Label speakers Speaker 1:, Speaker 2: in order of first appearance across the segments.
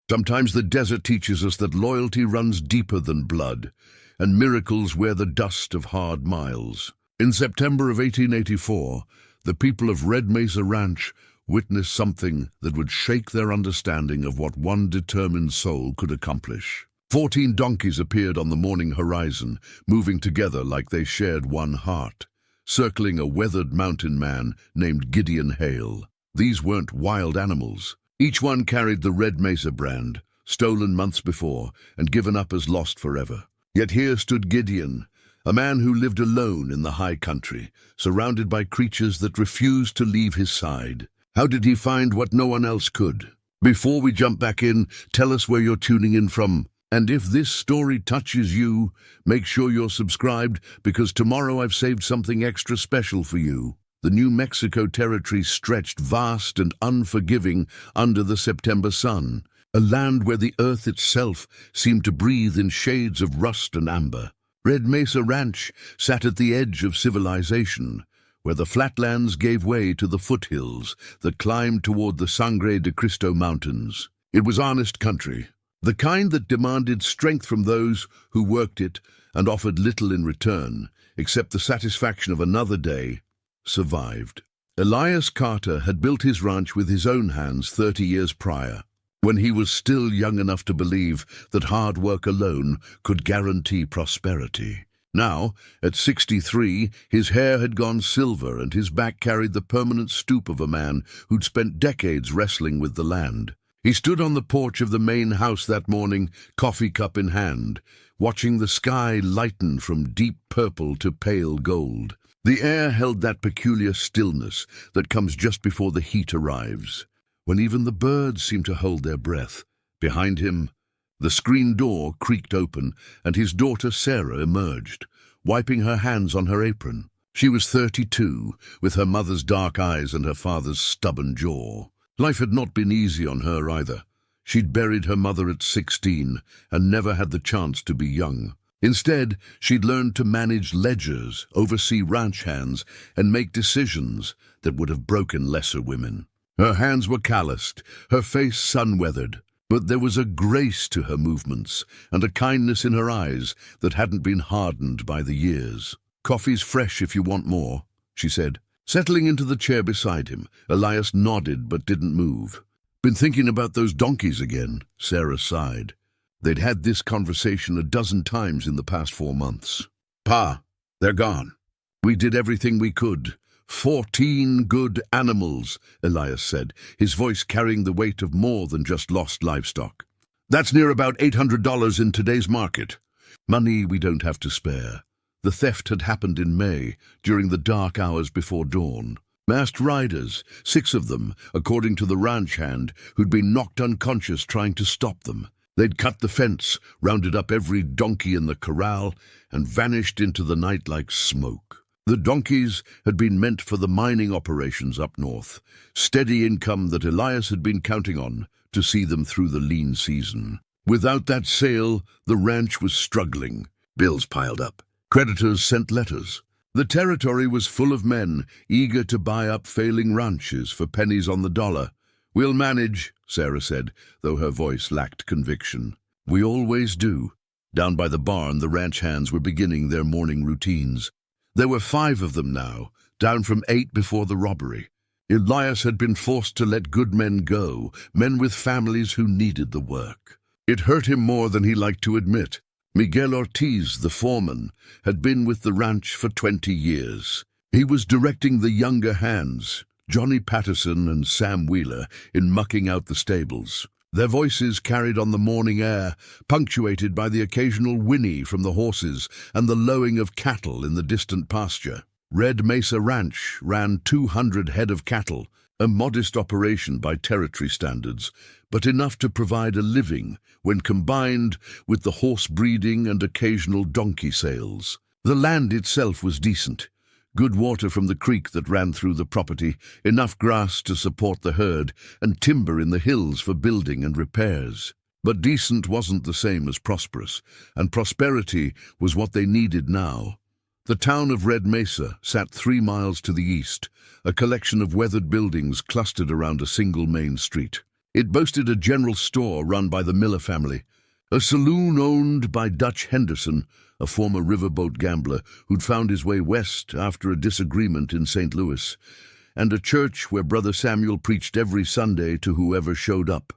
Speaker 1: Sometimes the desert teaches us that loyalty runs deeper than blood, and miracles wear the dust of hard miles. In September of 1884, the people of Red Mesa Ranch witnessed something that would shake their understanding of what one determined soul could accomplish. 14 donkeys appeared on the morning horizon, moving together like they shared one heart, circling a weathered mountain man named Gideon Hale. These weren't wild animals. Each one carried the Red Mesa brand, stolen months before and given up as lost forever. Yet here stood Gideon, a man who lived alone in the high country, surrounded by creatures that refused to leave his side. How did he find what no one else could? Before we jump back in, tell us where you're tuning in from. And if this story touches you, make sure you're subscribed, because tomorrow I've saved something extra special for you. The New Mexico territory stretched vast and unforgiving under the September sun, a land where the earth itself seemed to breathe in shades of rust and amber. Red Mesa Ranch sat at the edge of civilization, where the flatlands gave way to the foothills that climbed toward the Sangre de Cristo Mountains. It was honest country, the kind that demanded strength from those who worked it and offered little in return, except the satisfaction of another day survived. Elias Carter had built his ranch with his own hands 30 years prior, when he was still young enough to believe that hard work alone could guarantee prosperity. Now, at 63, his hair had gone silver and his back carried the permanent stoop of a man who'd spent decades wrestling with the land. He stood on the porch of the main house that morning, coffee cup in hand, watching the sky lighten from deep purple to pale gold. The air held that peculiar stillness that comes just before the heat arrives, when even the birds seem to hold their breath. Behind him, the screen door creaked open, and his daughter Sarah emerged, wiping her hands on her apron. She was 32, with her mother's dark eyes and her father's stubborn jaw. Life had not been easy on her either. She'd buried her mother at 16 and never had the chance to be young. Instead, she'd learned to manage ledgers, oversee ranch hands, and make decisions that would have broken lesser women. Her hands were calloused, her face sun-weathered, but there was a grace to her movements and a kindness in her eyes that hadn't been hardened by the years. "Coffee's fresh if you want more," she said. Settling into the chair beside him, Elias nodded but didn't move. "Been thinking about those donkeys again," Sarah sighed. They'd had this conversation a dozen times in the past 4 months. "Pa, they're gone. We did everything we could. 14 good animals," Elias said, his voice carrying the weight of more than just lost livestock. "That's near about $800 in today's market. Money we don't have to spare." The theft had happened in May, during the dark hours before dawn. Masked riders, 6 of them, according to the ranch hand, who'd been knocked unconscious trying to stop them. They'd cut the fence, rounded up every donkey in the corral, and vanished into the night like smoke. The donkeys had been meant for the mining operations up north, steady income that Elias had been counting on to see them through the lean season. Without that sale, the ranch was struggling. Bills piled up. Creditors sent letters. The territory was full of men eager to buy up failing ranches for pennies on the dollar. "We'll manage," Sarah said, though her voice lacked conviction. "We always do." Down by the barn, the ranch hands were beginning their morning routines. There were 5 of them now, down from 8 before the robbery. Elias had been forced to let good men go, men with families who needed the work. It hurt him more than he liked to admit. Miguel Ortiz, the foreman, had been with the ranch for 20 years. He was directing the younger hands, Johnny Patterson and Sam Wheeler, in mucking out the stables. Their voices carried on the morning air, punctuated by the occasional whinny from the horses and the lowing of cattle in the distant pasture. Red Mesa Ranch ran 200 head of cattle, a modest operation by territory standards, but enough to provide a living when combined with the horse breeding and occasional donkey sales. The land itself was decent. Good water from the creek that ran through the property, enough grass to support the herd, and timber in the hills for building and repairs. But decent wasn't the same as prosperous, and prosperity was what they needed now. The town of Red Mesa sat 3 miles to the east, a collection of weathered buildings clustered around a single main street. It boasted a general store run by the Miller family, a saloon owned by Dutch Henderson, a former riverboat gambler who'd found his way west after a disagreement in St. Louis, and a church where Brother Samuel preached every Sunday to whoever showed up.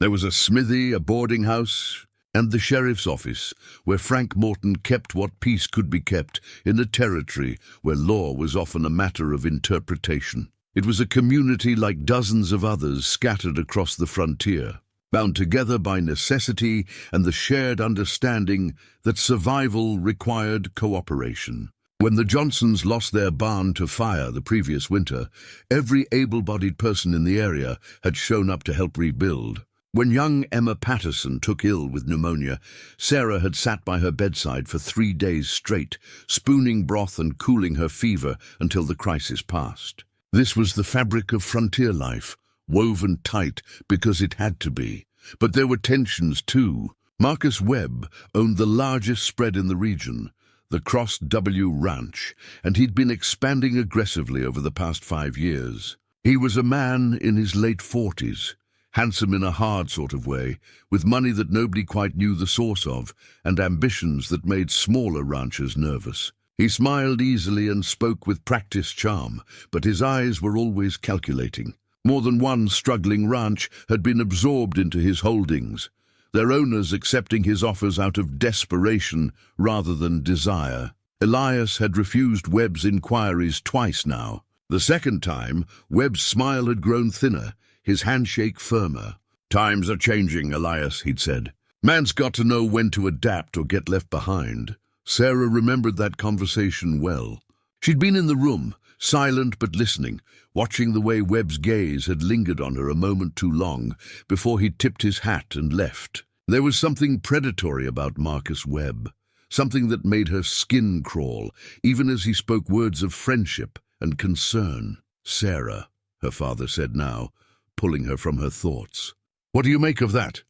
Speaker 1: There was a smithy, a boarding house, and the sheriff's office, where Frank Morton kept what peace could be kept in a territory where law was often a matter of interpretation. It was a community like dozens of others scattered across the frontier, bound together by necessity and the shared understanding that survival required cooperation. When the Johnsons lost their barn to fire the previous winter, every able-bodied person in the area had shown up to help rebuild. When young Emma Patterson took ill with pneumonia, Sarah had sat by her bedside for 3 days straight, spooning broth and cooling her fever until the crisis passed. This was the fabric of frontier life, woven tight because it had to be. But there were tensions too. Marcus Webb owned the largest spread in the region, the Cross W Ranch, and he'd been expanding aggressively over the past 5 years. He was a man in his late 40s, handsome in a hard sort of way, with money that nobody quite knew the source of, and ambitions that made smaller ranchers nervous. He smiled easily and spoke with practiced charm, but his eyes were always calculating. More than one struggling ranch had been absorbed into his holdings, their owners accepting his offers out of desperation rather than desire. Elias had refused Webb's inquiries twice now. The second time, Webb's smile had grown thinner, his handshake firmer. "Times are changing, Elias," he'd said. "Man's got to know when to adapt or get left behind." Sarah remembered that conversation well. She'd been in the room, silent but listening, watching the way Webb's gaze had lingered on her a moment too long before he tipped his hat and left. There was something predatory about Marcus Webb, something that made her skin crawl, even as he spoke words of friendship and concern. "Sarah," her father said now, pulling her from her thoughts. "What do you make of that?"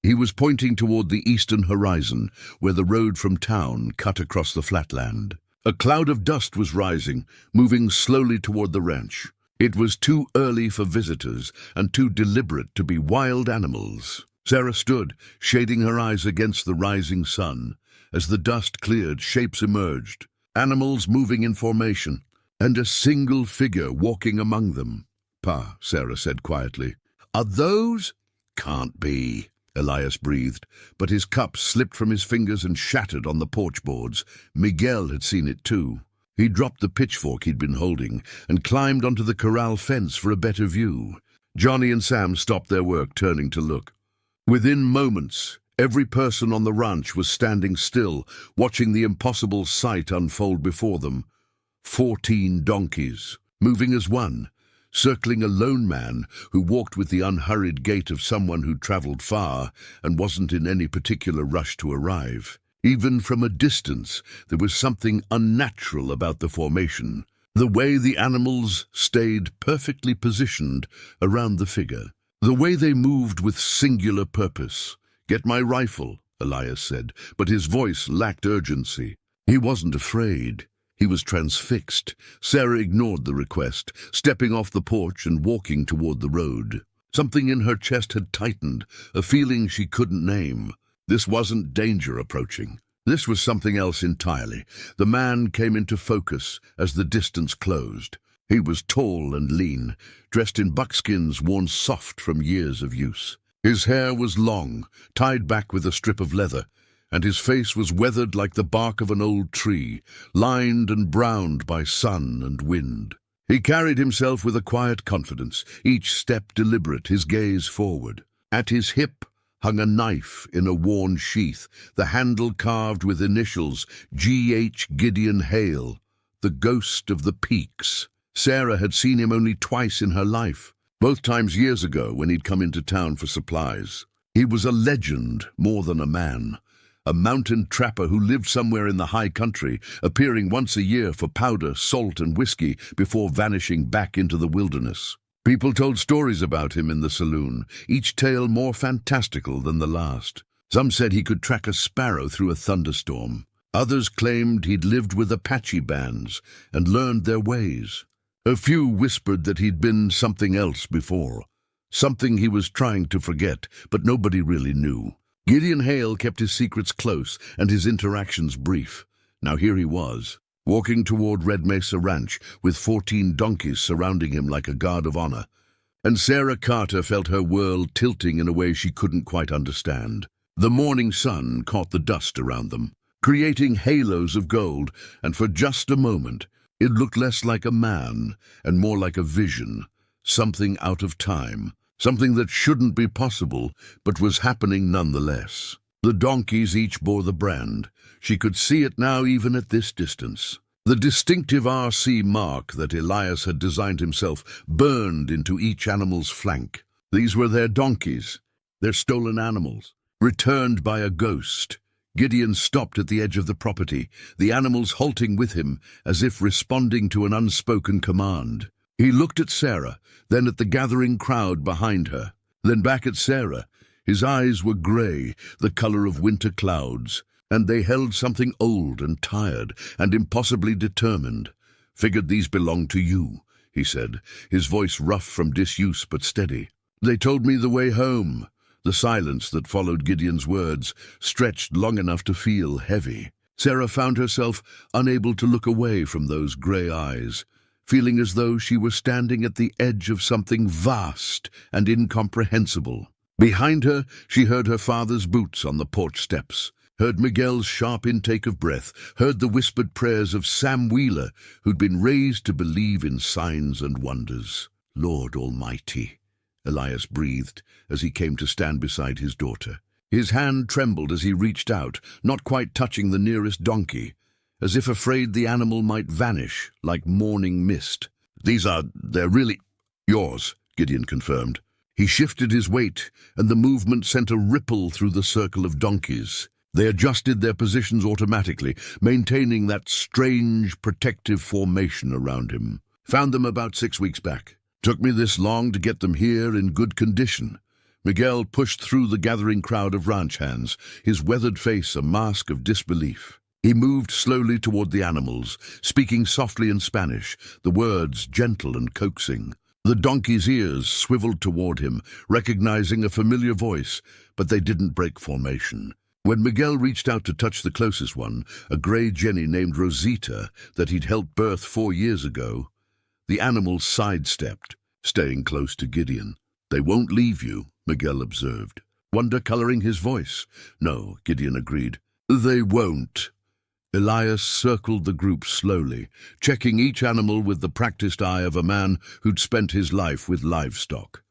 Speaker 1: He was pointing toward the eastern horizon, where the road from town cut across the flatland. A cloud of dust was rising, moving slowly toward the ranch. It was too early for visitors and too deliberate to be wild animals. Sarah stood, shading her eyes against the rising sun. As the dust cleared, shapes emerged, animals moving in formation, and a single figure walking among them. "Pa," Sarah said quietly. "Are those—" "Can't be," Elias breathed, but his cup slipped from his fingers and shattered on the porch boards. Miguel had seen it too. He dropped the pitchfork he'd been holding and climbed onto the corral fence for a better view. Johnny and Sam stopped their work, turning to look. Within moments, every person on the ranch was standing still, watching the impossible sight unfold before them. 14 donkeys, moving as one, circling a lone man who walked with the unhurried gait of someone who'd traveled far and wasn't in any particular rush to arrive. Even from a distance, there was something unnatural about the formation, the way the animals stayed perfectly positioned around the figure, the way they moved with singular purpose. "Get my rifle," Elias said, but his voice lacked urgency. He wasn't afraid. He was transfixed. Sarah ignored the request, stepping off the porch and walking toward the road. Something in her chest had tightened, a feeling she couldn't name. This wasn't danger approaching. This was something else entirely. The man came into focus as the distance closed. He was tall and lean, dressed in buckskins worn soft from years of use. His hair was long, tied back with a strip of leather, and his face was weathered like the bark of an old tree, lined and browned by sun and wind. He carried himself with a quiet confidence, each step deliberate, his gaze forward. At his hip hung a knife in a worn sheath, the handle carved with initials G.H. Gideon Hale, the ghost of the peaks. Sarah had seen him only twice in her life, both times years ago when he'd come into town for supplies. He was a legend more than a man. A mountain trapper who lived somewhere in the high country, appearing once a year for powder, salt, and whiskey before vanishing back into the wilderness. People told stories about him in the saloon, each tale more fantastical than the last. Some said he could track a sparrow through a thunderstorm. Others claimed he'd lived with Apache bands and learned their ways. A few whispered that he'd been something else before, something he was trying to forget, but nobody really knew. Gideon Hale kept his secrets close and his interactions brief. Now here he was, walking toward Red Mesa Ranch with 14 donkeys surrounding him like a guard of honor. And Sarah Carter felt her world tilting in a way she couldn't quite understand. The morning sun caught the dust around them, creating halos of gold, and for just a moment, it looked less like a man and more like a vision, something out of time, something that shouldn't be possible, but was happening nonetheless. The donkeys each bore the brand. She could see it now even at this distance. The distinctive RC mark that Elias had designed himself burned into each animal's flank. These were their donkeys, their stolen animals, returned by a ghost. Gideon stopped at the edge of the property, the animals halting with him as if responding to an unspoken command. He looked at Sarah, then at the gathering crowd behind her, then back at Sarah. His eyes were gray, the color of winter clouds, and they held something old and tired and impossibly determined. "Figured these belonged to you," he said, his voice rough from disuse but steady. "They told me the way home." The silence that followed Gideon's words stretched long enough to feel heavy. Sarah found herself unable to look away from those gray eyes, feeling as though she were standing at the edge of something vast and incomprehensible. Behind her, she heard her father's boots on the porch steps, heard Miguel's sharp intake of breath, heard the whispered prayers of Sam Wheeler, who'd been raised to believe in signs and wonders. "Lord Almighty," Elias breathed as he came to stand beside his daughter. His hand trembled as he reached out, not quite touching the nearest donkey, as if afraid the animal might vanish like morning mist. "They're really yours," Gideon confirmed. He shifted his weight, and the movement sent a ripple through the circle of donkeys. They adjusted their positions automatically, maintaining that strange, protective formation around him. "Found them about 6 weeks back. Took me this long to get them here in good condition." Miguel pushed through the gathering crowd of ranch hands, his weathered face a mask of disbelief. He moved slowly toward the animals, speaking softly in Spanish, the words gentle and coaxing. The donkey's ears swiveled toward him, recognizing a familiar voice, but they didn't break formation. When Miguel reached out to touch the closest one, a gray jenny named Rosita that he'd helped birth 4 years ago, the animal sidestepped, staying close to Gideon. "They won't leave you," Miguel observed, wonder coloring his voice. "No," Gideon agreed. "They won't." Elias circled the group slowly, checking each animal with the practiced eye of a man who'd spent his life with livestock.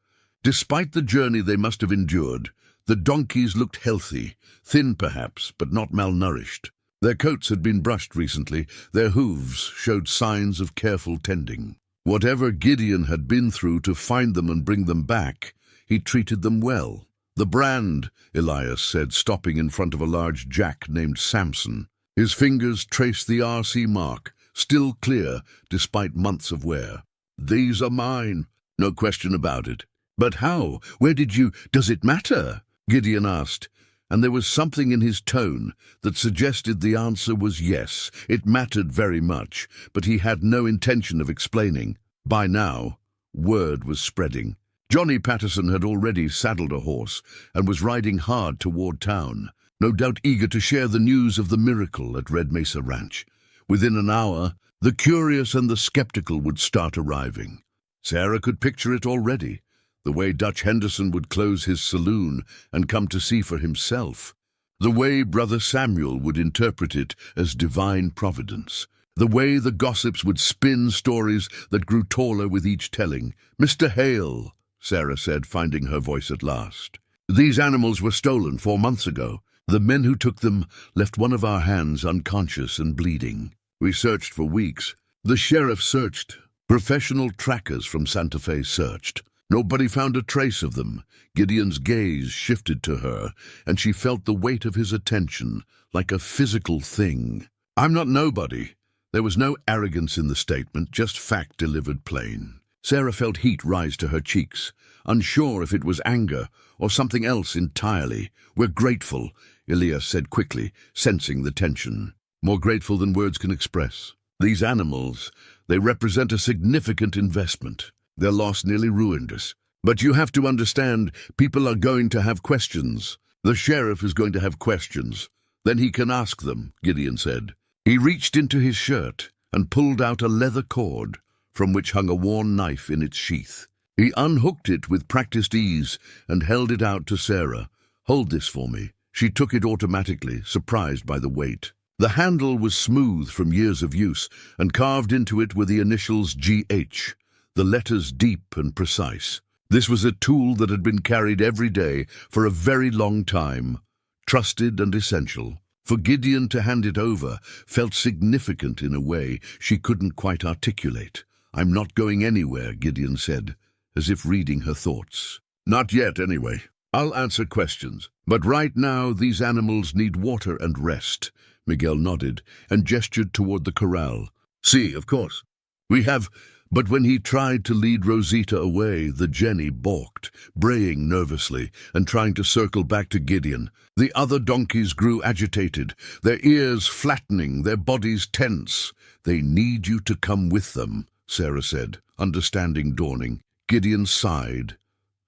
Speaker 1: Despite the journey they must have endured, the donkeys looked healthy, thin perhaps, but not malnourished. Their coats had been brushed recently, their hooves showed signs of careful tending. Whatever Gideon had been through to find them and bring them back, he treated them well. "The brand," Elias said, stopping in front of a large jack named Samson. His fingers traced the RC mark, still clear despite months of wear. "These are mine, no question about it." "But how? Where did you? Does it matter?" Gideon asked, and there was something in his tone that suggested the answer was yes. It mattered very much, but he had no intention of explaining. By now, word was spreading. Johnny Patterson had already saddled a horse and was riding hard toward town, no doubt eager to share the news of the miracle at Red Mesa Ranch. Within an hour, the curious and the skeptical would start arriving. Sarah could picture it already, the way Dutch Henderson would close his saloon and come to see for himself, the way Brother Samuel would interpret it as divine providence, the way the gossips would spin stories that grew taller with each telling. "Mr. Hale," Sarah said, finding her voice at last. "These animals were stolen 4 months ago. The men who took them left one of our hands unconscious and bleeding. We searched for weeks. The sheriff searched. Professional trackers from Santa Fe searched. Nobody found a trace of them." Gideon's gaze shifted to her, and she felt the weight of his attention, like a physical thing. "I'm not nobody." There was no arrogance in the statement, just fact delivered plain. Sarah felt heat rise to her cheeks, unsure if it was anger or something else entirely. "We're grateful," Elias said quickly, sensing the tension. "More grateful than words can express. These animals, they represent a significant investment. Their loss nearly ruined us, But you have to understand, people are going to have questions. The sheriff is going to have questions. Then he can ask them, Gideon said. He reached into his shirt and pulled out a leather cord from which hung a worn knife in its sheath. He unhooked it with practiced ease and held it out to Sarah. "Hold this for me." She took it automatically, surprised by the weight. The handle was smooth from years of use, and carved into it were the initials GH, the letters deep and precise. This was a tool that had been carried every day for a very long time, trusted and essential. For Gideon to hand it over felt significant in a way she couldn't quite articulate. "I'm not going anywhere," Gideon said, as if reading her thoughts. "Not yet, anyway. I'll answer questions. But right now, these animals need water and rest." Miguel nodded and gestured toward the corral. "See, of course. We have—" But when he tried to lead Rosita away, the Jenny balked, braying nervously and trying to circle back to Gideon. The other donkeys grew agitated, their ears flattening, their bodies tense. "They need you to come with them," Sarah said, understanding dawning. Gideon sighed,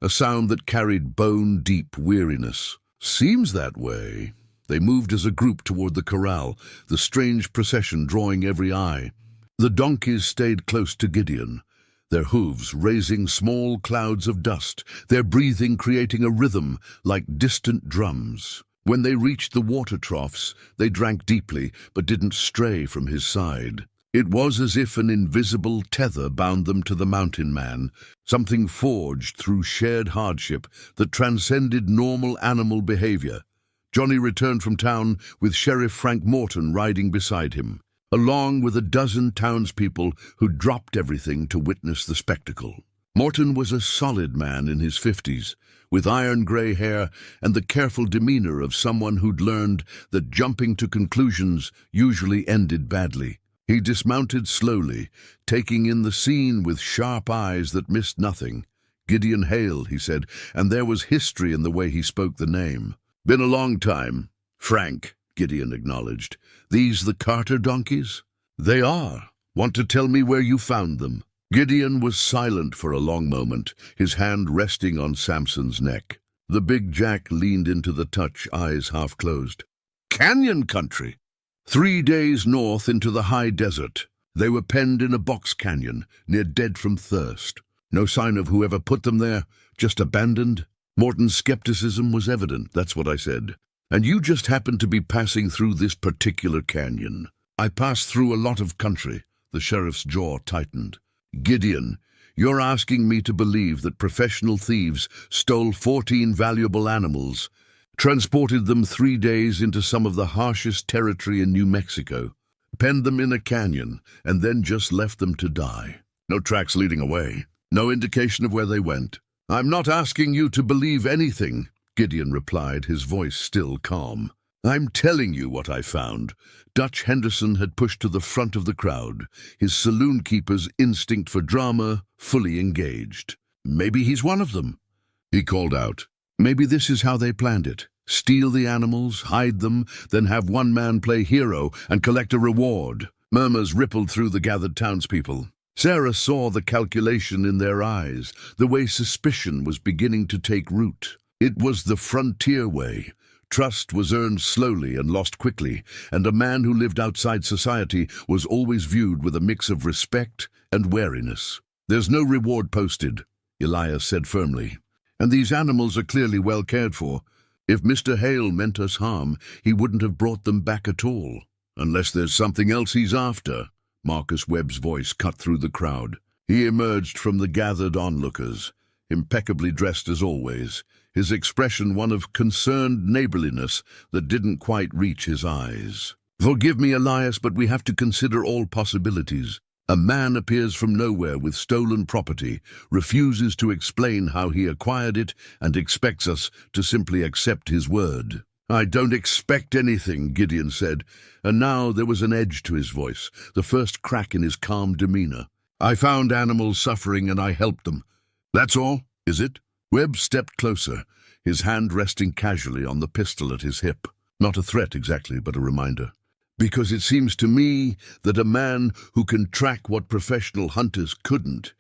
Speaker 1: a sound that carried bone-deep weariness. "Seems that way." They moved as a group toward the corral, the strange procession drawing every eye. The donkeys stayed close to Gideon, their hooves raising small clouds of dust, their breathing creating a rhythm like distant drums. When they reached the water troughs, they drank deeply but didn't stray from his side. It was as if an invisible tether bound them to the mountain man, something forged through shared hardship that transcended normal animal behavior. Johnny returned from town with Sheriff Frank Morton riding beside him, along with a dozen townspeople who dropped everything to witness the spectacle. Morton was a solid man in his 50s, with iron-gray hair and the careful demeanor of someone who'd learned that jumping to conclusions usually ended badly. He dismounted slowly, taking in the scene with sharp eyes that missed nothing. "Gideon Hale," he said, and there was history in the way he spoke the name. "Been a long time." "Frank," Gideon acknowledged. "These the Carter donkeys?" "They are. Want to tell me where you found them?" Gideon was silent for a long moment, his hand resting on Samson's neck. The big Jack leaned into the touch, eyes half closed. "Canyon country." 3 days north into the high desert. They were penned in a box canyon, near dead from thirst. No sign of whoever put them there, just abandoned. Morton's skepticism was evident, that's what I said. "And you just happened to be passing through this particular canyon." "I passed through a lot of country." The sheriff's jaw tightened. "Gideon, you're asking me to believe that professional thieves stole 14 valuable animals, transported them 3 days into some of the harshest territory in New Mexico, penned them in a canyon, and then just left them to die? No tracks leading away, no indication of where they went." "I'm not asking you to believe anything," Gideon replied, his voice still calm. "I'm telling you what I found." Dutch Henderson had pushed to the front of the crowd, his saloon keeper's instinct for drama fully engaged. "Maybe he's one of them," he called out. "Maybe this is how they planned it. Steal the animals, hide them, then have one man play hero and collect a reward." Murmurs rippled through the gathered townspeople. Sarah saw the calculation in their eyes, the way suspicion was beginning to take root. It was the frontier way. Trust was earned slowly and lost quickly, and a man who lived outside society was always viewed with a mix of respect and wariness. "There's no reward posted," Elias said firmly, "and these animals are clearly well cared for. If Mr. Hale meant us harm, he wouldn't have brought them back at all. Unless there's something else he's after." Marcus Webb's voice cut through the crowd. He emerged from the gathered onlookers, impeccably dressed as always, his expression one of concerned neighborliness that didn't quite reach his eyes. "Forgive me, Elias, but we have to consider all possibilities. A man appears from nowhere with stolen property, refuses to explain how he acquired it, and expects us to simply accept his word." "I don't expect anything," Gideon said, and now there was an edge to his voice, the first crack in his calm demeanor. "I found animals suffering and I helped them. That's all, is it?" Webb stepped closer, his hand resting casually on the pistol at his hip. Not a threat exactly, but a reminder. "Because it seems to me that a man who can track what professional hunters couldn't,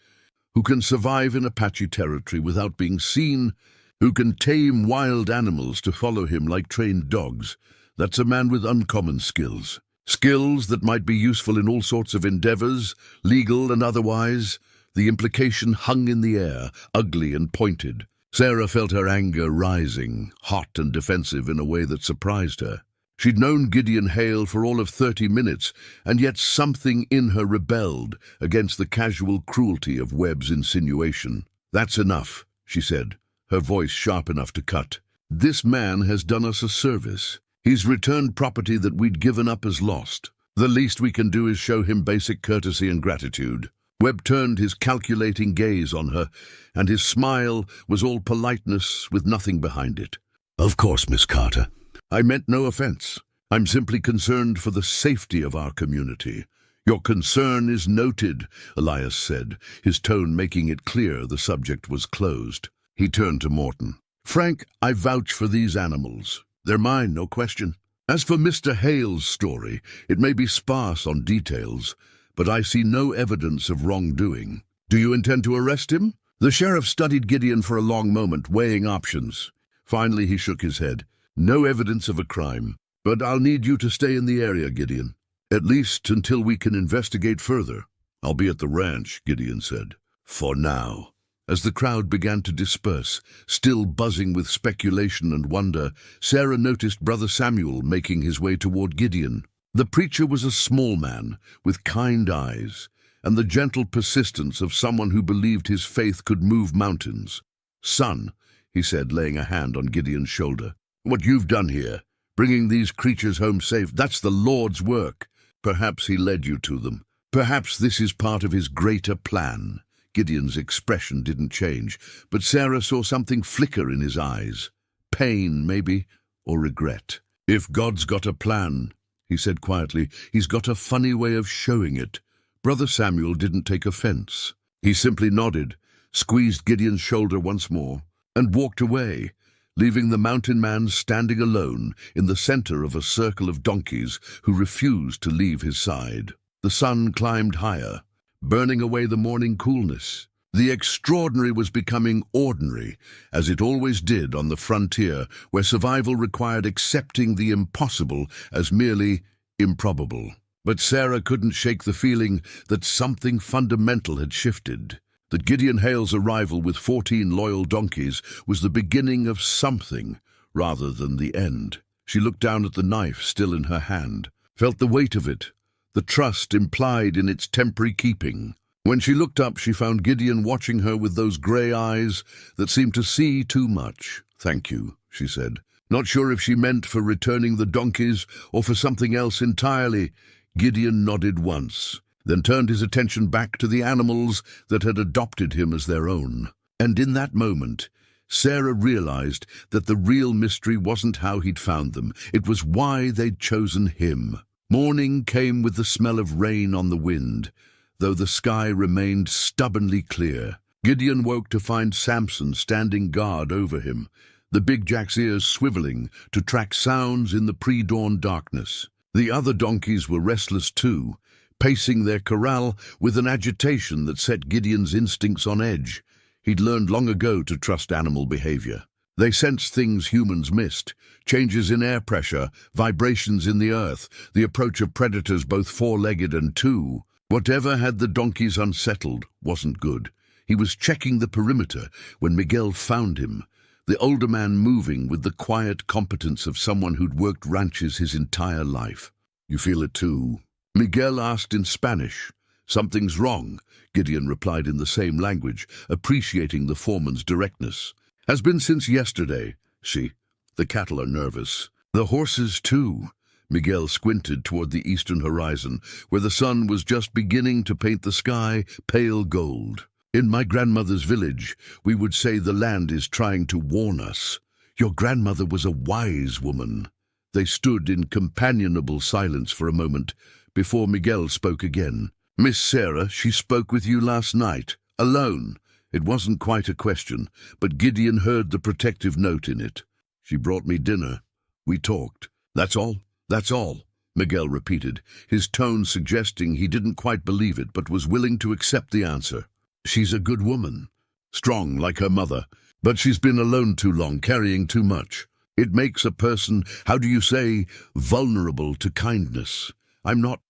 Speaker 1: who can survive in Apache territory without being seen, who can tame wild animals to follow him like trained dogs. That's a man with uncommon skills. Skills that might be useful in all sorts of endeavors, legal and otherwise. The implication hung in the air, ugly and pointed. Sarah felt her anger rising, hot and defensive in a way that surprised her. She'd known Gideon Hale for all of 30 minutes, and yet something in her rebelled against the casual cruelty of Webb's insinuation. "That's enough," she said, her voice sharp enough to cut. "This man has done us a service. He's returned property that we'd given up as lost. The least we can do is show him basic courtesy and gratitude." Webb turned his calculating gaze on her, and his smile was all politeness with nothing behind it. "Of course, Miss Carter. I meant no offense. I'm simply concerned for the safety of our community." "Your concern is noted," Elias said, his tone making it clear the subject was closed. He turned to Morton. "Frank, I vouch for these animals. They're mine, no question. As for Mr. Hale's story, it may be sparse on details, but I see no evidence of wrongdoing. Do you intend to arrest him?" The sheriff studied Gideon for a long moment, weighing options. Finally, he shook his head. "No evidence of a crime, but I'll need you to stay in the area, Gideon. At least until we can investigate further." "I'll be at the ranch," Gideon said. "For now." As the crowd began to disperse, still buzzing with speculation and wonder, Sarah noticed Brother Samuel making his way toward Gideon. The preacher was a small man, with kind eyes, and the gentle persistence of someone who believed his faith could move mountains. "Son," he said, laying a hand on Gideon's shoulder, "what you've done here, bringing these creatures home safe, that's the Lord's work. Perhaps he led you to them. Perhaps this is part of his greater plan." Gideon's expression didn't change, but Sarah saw something flicker in his eyes. Pain, maybe, or regret. "If God's got a plan," he said quietly, "he's got a funny way of showing it." Brother Samuel didn't take offense. He simply nodded, squeezed Gideon's shoulder once more, and walked away, leaving the mountain man standing alone in the center of a circle of donkeys who refused to leave his side. The sun climbed higher, burning away the morning coolness. The extraordinary was becoming ordinary, as it always did on the frontier, where survival required accepting the impossible as merely improbable. But Sarah couldn't shake the feeling that something fundamental had shifted, that Gideon Hale's arrival with 14 loyal donkeys was the beginning of something rather than the end. She looked down at the knife still in her hand, felt the weight of it, the trust implied in its temporary keeping. When she looked up, she found Gideon watching her with those grey eyes that seemed to see too much. "Thank you," she said. Not sure if she meant for returning the donkeys or for something else entirely. Gideon nodded once, then turned his attention back to the animals that had adopted him as their own. And in that moment, Sarah realized that the real mystery wasn't how he'd found them. It was why they'd chosen him. Morning came with the smell of rain on the wind, though the sky remained stubbornly clear. Gideon woke to find Samson standing guard over him, the big jack's ears swiveling to track sounds in the pre-dawn darkness. The other donkeys were restless too, pacing their corral with an agitation that set Gideon's instincts on edge. He'd learned long ago to trust animal behavior. They sensed things humans missed, changes in air pressure, vibrations in the earth, the approach of predators both four-legged and two. Whatever had the donkeys unsettled wasn't good. He was checking the perimeter when Miguel found him, the older man moving with the quiet competence of someone who'd worked ranches his entire life. "You feel it too?" Miguel asked in Spanish. "Something's wrong," Gideon replied in the same language, appreciating the foreman's directness. "Has been since yesterday. See, the cattle are nervous. The horses too." Miguel squinted toward the eastern horizon, where the sun was just beginning to paint the sky pale gold. "In my grandmother's village, we would say the land is trying to warn us. Your grandmother was a wise woman." They stood in companionable silence for a moment, before Miguel spoke again. "Miss Sarah, she spoke with you last night, alone." It wasn't quite a question, but Gideon heard the protective note in it. "She brought me dinner. We talked. That's all? That's all," Miguel repeated, his tone suggesting he didn't quite believe it but was willing to accept the answer. She's a good woman, strong like her mother, but she's been alone too long, carrying too much. It makes a person, how do you say, vulnerable to kindness. I'm not.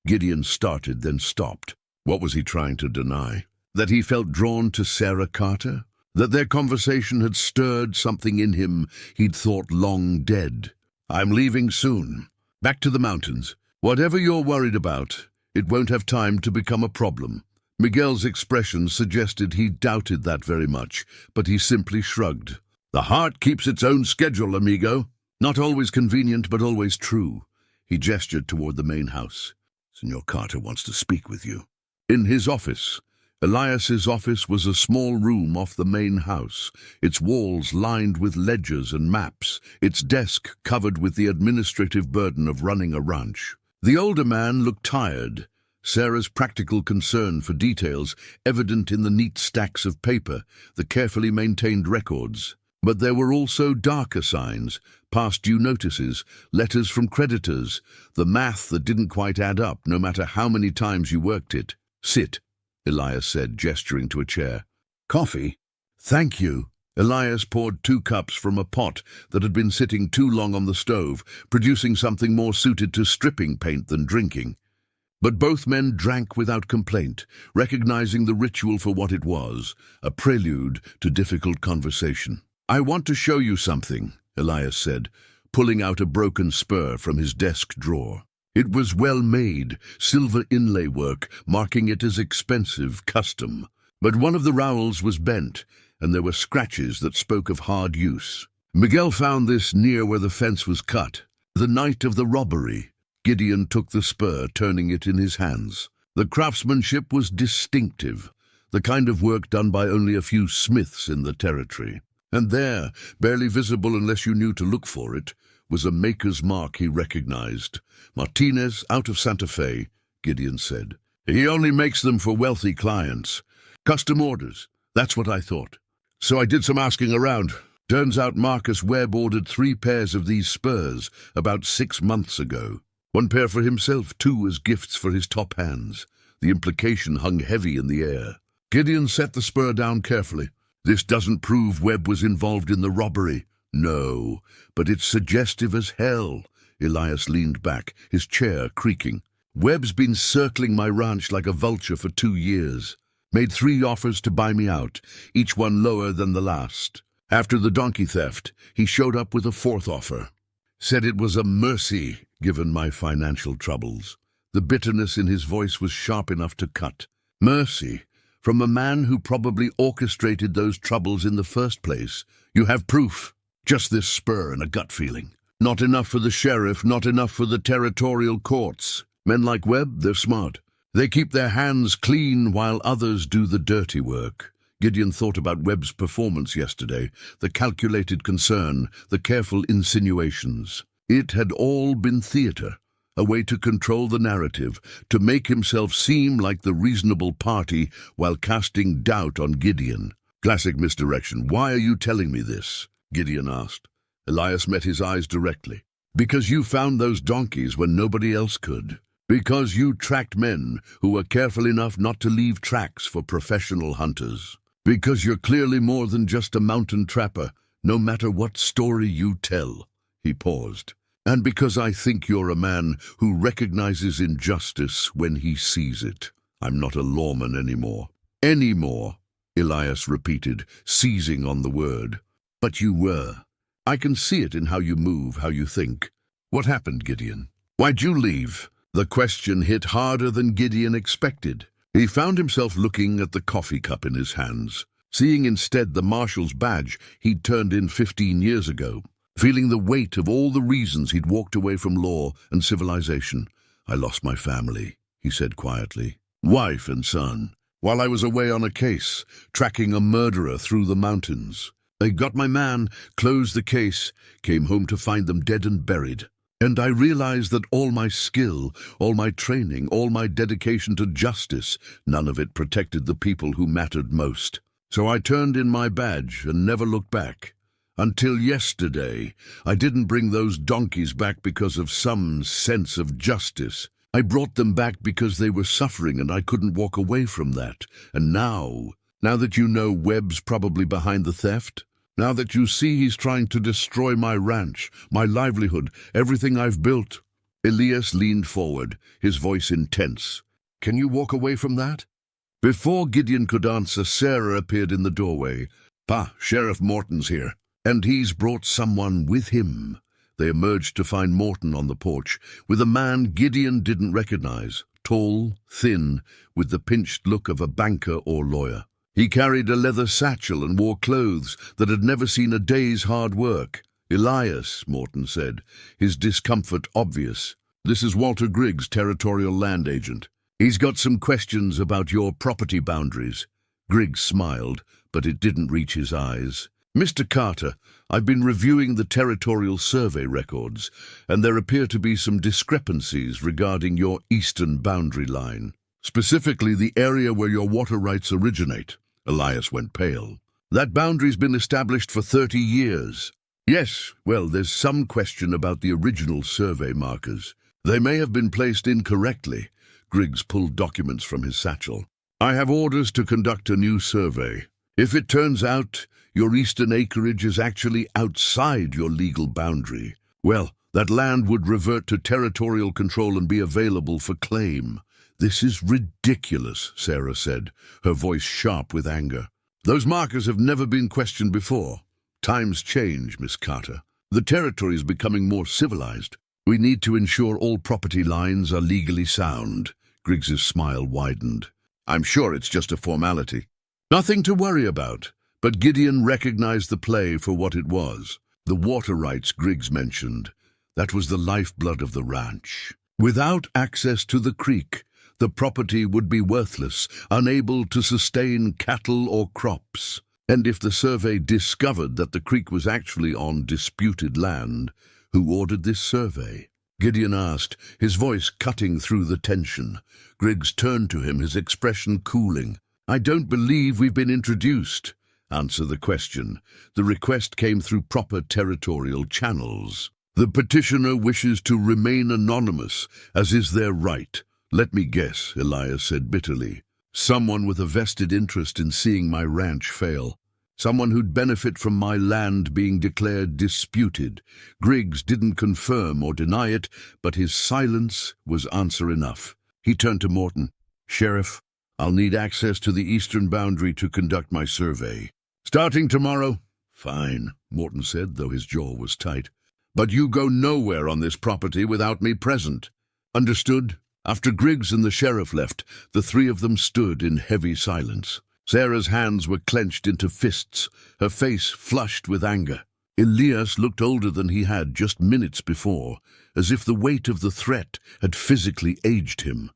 Speaker 1: Gideon started, then stopped. What was he trying to deny? That he felt drawn to Sarah Carter? That their conversation had stirred something in him he'd thought long dead? I'm leaving soon. Back to the mountains. Whatever you're worried about, it won't have time to become a problem. Miguel's expression suggested he doubted that very much, but he simply shrugged. The heart keeps its own schedule, amigo. Not always convenient, but always true. He gestured toward the main house. Senor Carter wants to speak with you. In his office. Elias's office was a small room off the main house, its walls lined with ledgers and maps, its desk covered with the administrative burden of running a ranch. The older man looked tired, Sarah's practical concern for details evident in the neat stacks of paper, the carefully maintained records. But there were also darker signs, past due notices, letters from creditors, the math that didn't quite add up no matter how many times you worked it. Sit, Elias said, gesturing to a chair. Coffee? Thank you. Elias poured 2 cups from a pot that had been sitting too long on the stove, producing something more suited to stripping paint than drinking. But both men drank without complaint, recognizing the ritual for what it was, a prelude to difficult conversation. I want to show you something, Elias said, pulling out a broken spur from his desk drawer. It was well made, silver inlay work, marking it as expensive, custom. But one of the rowels was bent, and there were scratches that spoke of hard use. Miguel found this near where the fence was cut. The night of the robbery. Gideon took the spur, turning it in his hands. The craftsmanship was distinctive, the kind of work done by only a few smiths in the territory. And there, barely visible unless you knew to look for it, was a maker's mark he recognized. Martinez, out of Santa Fe, Gideon said. He only makes them for wealthy clients. Custom orders, that's what I thought. So I did some asking around. Turns out Marcus Webb ordered 3 pairs of these spurs about 6 months ago. 1 pair for himself, 2 as gifts for his top hands. The implication hung heavy in the air. Gideon set the spur down carefully. This doesn't prove Webb was involved in the robbery. No, but it's suggestive as hell. Elias leaned back, his chair creaking. Webb's been circling my ranch like a vulture for 2 years. Made 3 offers to buy me out, each one lower than the last. After the donkey theft, he showed up with a 4th offer. Said it was a mercy, given my financial troubles. The bitterness in his voice was sharp enough to cut. Mercy? From a man who probably orchestrated those troubles in the first place. You have proof. Just this spur and a gut feeling. Not enough for the sheriff, not enough for the territorial courts. Men like Webb, they're smart. They keep their hands clean while others do the dirty work. Gideon thought about Webb's performance yesterday, the calculated concern, the careful insinuations. It had all been theater, a way to control the narrative, to make himself seem like the reasonable party while casting doubt on Gideon. Classic misdirection. Why are you telling me this? Gideon asked. Elias met his eyes directly. Because you found those donkeys when nobody else could. Because you tracked men who were careful enough not to leave tracks for professional hunters. Because you're clearly more than just a mountain trapper, no matter what story you tell. He paused. And because I think you're a man who recognizes injustice when he sees it. I'm not a lawman anymore. Anymore, Elias repeated, seizing on the word. But you were. I can see it in how you move, how you think. What happened, Gideon? Why'd you leave? The question hit harder than Gideon expected. He found himself looking at the coffee cup in his hands, seeing instead the marshal's badge he'd turned in 15 years ago, feeling the weight of all the reasons he'd walked away from law and civilization. I lost my family, he said quietly. Wife and son, while I was away on a case, tracking a murderer through the mountains. I got my man, closed the case, came home to find them dead and buried. And I realized that all my skill, all my training, all my dedication to justice, none of it protected the people who mattered most. So I turned in my badge and never looked back. Until yesterday, I didn't bring those donkeys back because of some sense of justice. I brought them back because they were suffering and I couldn't walk away from that. And now that you know Webb's probably behind the theft, now that you see he's trying to destroy my ranch, my livelihood, everything I've built." Elias leaned forward, his voice intense. "Can you walk away from that?" Before Gideon could answer, Sarah appeared in the doorway. "Pa, Sheriff Morton's here, and he's brought someone with him." They emerged to find Morton on the porch, with a man Gideon didn't recognize, tall, thin, with the pinched look of a banker or lawyer. He carried a leather satchel and wore clothes that had never seen a day's hard work. "Elias," Morton said, his discomfort obvious. "This is Walter Griggs, territorial land agent. He's got some questions about your property boundaries." Griggs smiled, but it didn't reach his eyes. "Mr. Carter, I've been reviewing the territorial survey records, and there appear to be some discrepancies regarding your eastern boundary line, specifically the area where your water rights originate." Elias went pale. "That boundary's been established for 30 years. "Yes, well, there's some question about the original survey markers. They may have been placed incorrectly." Griggs pulled documents from his satchel. "I have orders to conduct a new survey. If it turns out your eastern acreage is actually outside your legal boundary, well, that land would revert to territorial control and be available for claim." "This is ridiculous," Sarah said, her voice sharp with anger. "Those markers have never been questioned before. Times change, Miss Carter. The territory is becoming more civilized. We need to ensure all property lines are legally sound." Griggs's smile widened. "I'm sure it's just a formality." "Nothing to worry about." But Gideon recognized the play for what it was. The water rights Griggs mentioned. That was the lifeblood of the ranch. Without access to the creek, the property would be worthless, unable to sustain cattle or crops. And if the survey discovered that the creek was actually on disputed land, who ordered this survey? Gideon asked, his voice cutting through the tension. Griggs turned to him, his expression cooling. "I don't believe we've been introduced." "Answer the question. The request came through proper territorial channels. The petitioner wishes to remain anonymous, as is their right." "Let me guess," Elias said bitterly. "Someone with a vested interest in seeing my ranch fail. Someone who'd benefit from my land being declared disputed." Griggs didn't confirm or deny it, but his silence was answer enough. He turned to Morton. "Sheriff, I'll need access to the eastern boundary to conduct my survey." "Starting tomorrow?" "Fine," Morton said, though his jaw was tight. "But you go nowhere on this property without me present." "Understood." After Griggs and the sheriff left, the three of them stood in heavy silence. Sarah's hands were clenched into fists, her face flushed with anger. Elias looked older than he had just minutes before, as if the weight of the threat had physically aged him.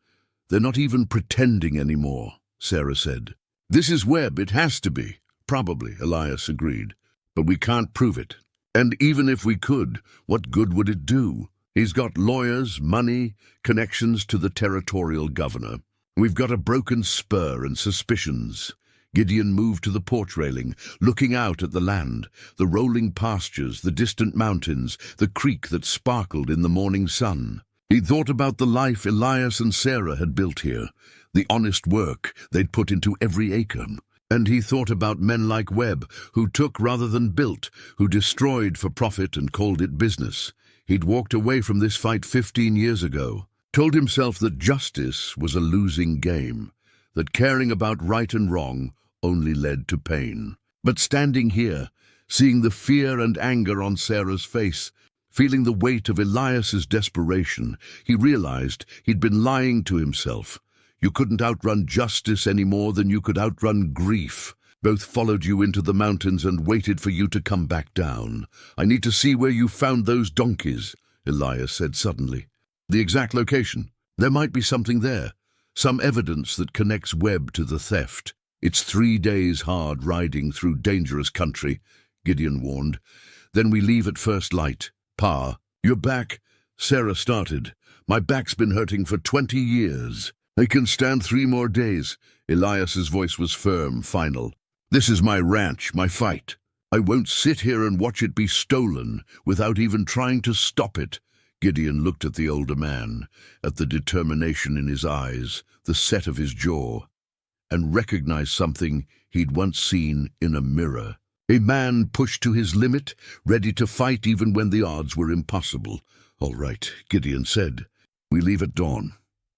Speaker 1: "They're not even pretending anymore," Sarah said. "This is Webb, it has to be." "Probably," Elias agreed. "But we can't prove it. And even if we could, what good would it do? He's got lawyers, money, connections to the territorial governor. We've got a broken spur and suspicions." Gideon moved to the porch railing, looking out at the land, the rolling pastures, the distant mountains, the creek that sparkled in the morning sun. He thought about the life Elias and Sarah had built here, the honest work they'd put into every acre. And he thought about men like Webb, who took rather than built, who destroyed for profit and called it business. He'd walked away from this fight 15 years ago, told himself that justice was a losing game, that caring about right and wrong only led to pain. But standing here, seeing the fear and anger on Sarah's face, feeling the weight of Elias's desperation, he realized he'd been lying to himself. You couldn't outrun justice any more than you could outrun grief. Both followed you into the mountains and waited for you to come back down. "I need to see where you found those donkeys," Elias said suddenly. "The exact location. There might be something there, some evidence that connects Webb to the theft." "It's 3 days hard riding through dangerous country," Gideon warned. "Then we leave at first light." "Pa, you're back," Sarah started. "My back's been hurting for 20 years. "I can stand 3 more days." Elias's voice was firm, final. "This is my ranch, my fight. I won't sit here and watch it be stolen without even trying to stop it." Gideon looked at the older man, at the determination in his eyes, the set of his jaw, and recognized something he'd once seen in a mirror. A man pushed to his limit, ready to fight even when the odds were impossible. "All right," Gideon said. "We leave at dawn.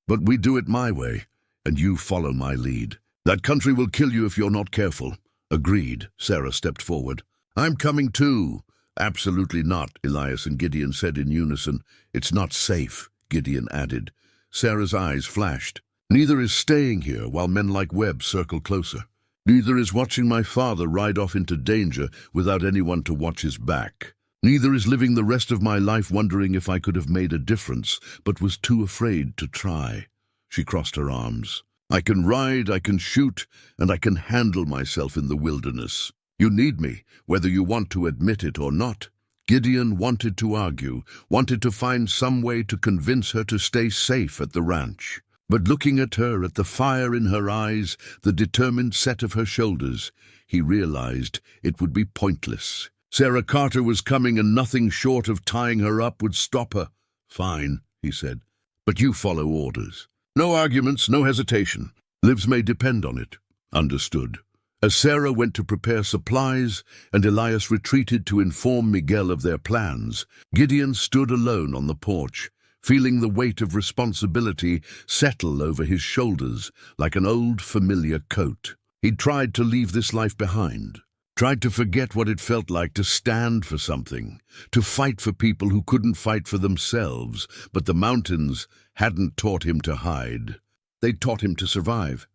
Speaker 1: But we do it my way, and you follow my lead. That country will kill you if you're not careful." "Agreed," Sarah stepped forward. "I'm coming too." "Absolutely not," Elias and Gideon said in unison. "It's not safe," Gideon added. Sarah's eyes flashed. "Neither is staying here while men like Webb circle closer. Neither is watching my father ride off into danger without anyone to watch his back. Neither is living the rest of my life wondering if I could have made a difference, but was too afraid to try." She crossed her arms. "I can ride, I can shoot, and I can handle myself in the wilderness. You need me, whether you want to admit it or not." Gideon wanted to argue, wanted to find some way to convince her to stay safe at the ranch. But looking at her, at the fire in her eyes, the determined set of her shoulders, he realized it would be pointless. Sarah Carter was coming, and nothing short of tying her up would stop her. "Fine," he said, "but you follow orders. No arguments, no hesitation. Lives may depend on it." "Understood." As Sarah went to prepare supplies and Elias retreated to inform Miguel of their plans, Gideon stood alone on the porch, feeling the weight of responsibility settle over his shoulders like an old familiar coat. He'd tried to leave this life behind, tried to forget what it felt like to stand for something, to fight for people who couldn't fight for themselves, but the mountains hadn't taught him to hide. They'd taught him to survive.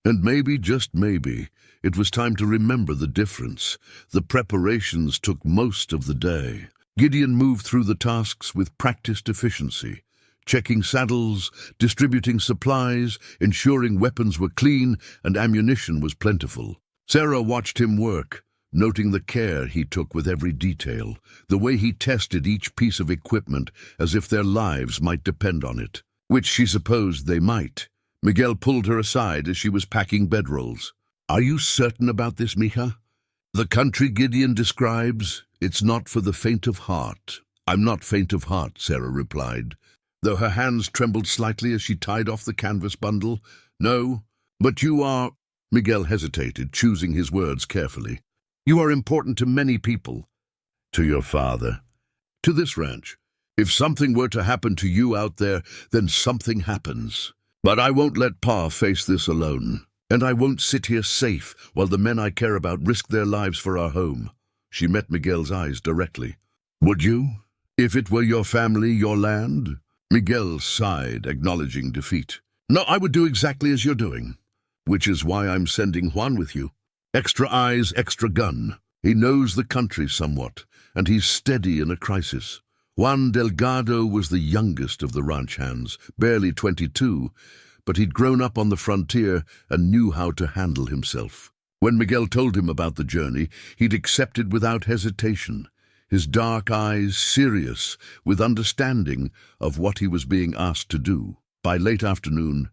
Speaker 1: And maybe, just maybe, it was time to remember the difference. The preparations took most of the day. Gideon moved through the tasks with practiced efficiency, checking saddles, distributing supplies, ensuring weapons were clean and ammunition was plentiful. Sarah watched him work, noting the care he took with every detail, the way he tested each piece of equipment as if their lives might depend on it, which she supposed they might. Miguel pulled her aside as she was packing bedrolls. "Are you certain about this, mija? The country Gideon describes, it's not for the faint of heart." "I'm not faint of heart," Sarah replied, though her hands trembled slightly as she tied off the canvas bundle. "No, but you are—" Miguel hesitated, choosing his words carefully. "You are important to many people." "To your father." "To this ranch. If something were to happen to you out there, then something happens. But I won't let Pa face this alone. And I won't sit here safe while the men I care about risk their lives for our home." She met Miguel's eyes directly. "Would you? If it were your family, your land?" Miguel sighed, acknowledging defeat. "No, I would do exactly as you're doing. Which is why I'm sending Juan with you. Extra eyes, extra gun. He knows the country somewhat, and he's steady in a crisis." Juan Delgado was the youngest of the ranch hands, barely 22, but he'd grown up on the frontier and knew how to handle himself. When Miguel told him about the journey, he'd accepted without hesitation, his dark eyes serious with understanding of what he was being asked to do. By late afternoon,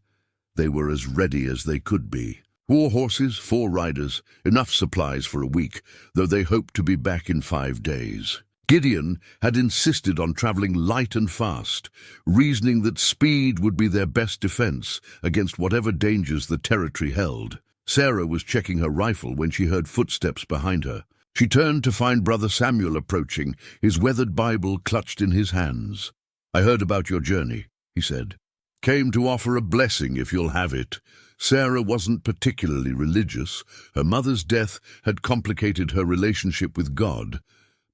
Speaker 1: they were as ready as they could be. 4 horses, 4 riders, enough supplies for a week, though they hoped to be back in 5 days. Gideon had insisted on traveling light and fast, reasoning that speed would be their best defense against whatever dangers the territory held. Sarah was checking her rifle when she heard footsteps behind her. She turned to find Brother Samuel approaching, his weathered Bible clutched in his hands. "I heard about your journey," he said. "Came to offer a blessing if you'll have it." Sarah wasn't particularly religious. Her mother's death had complicated her relationship with God,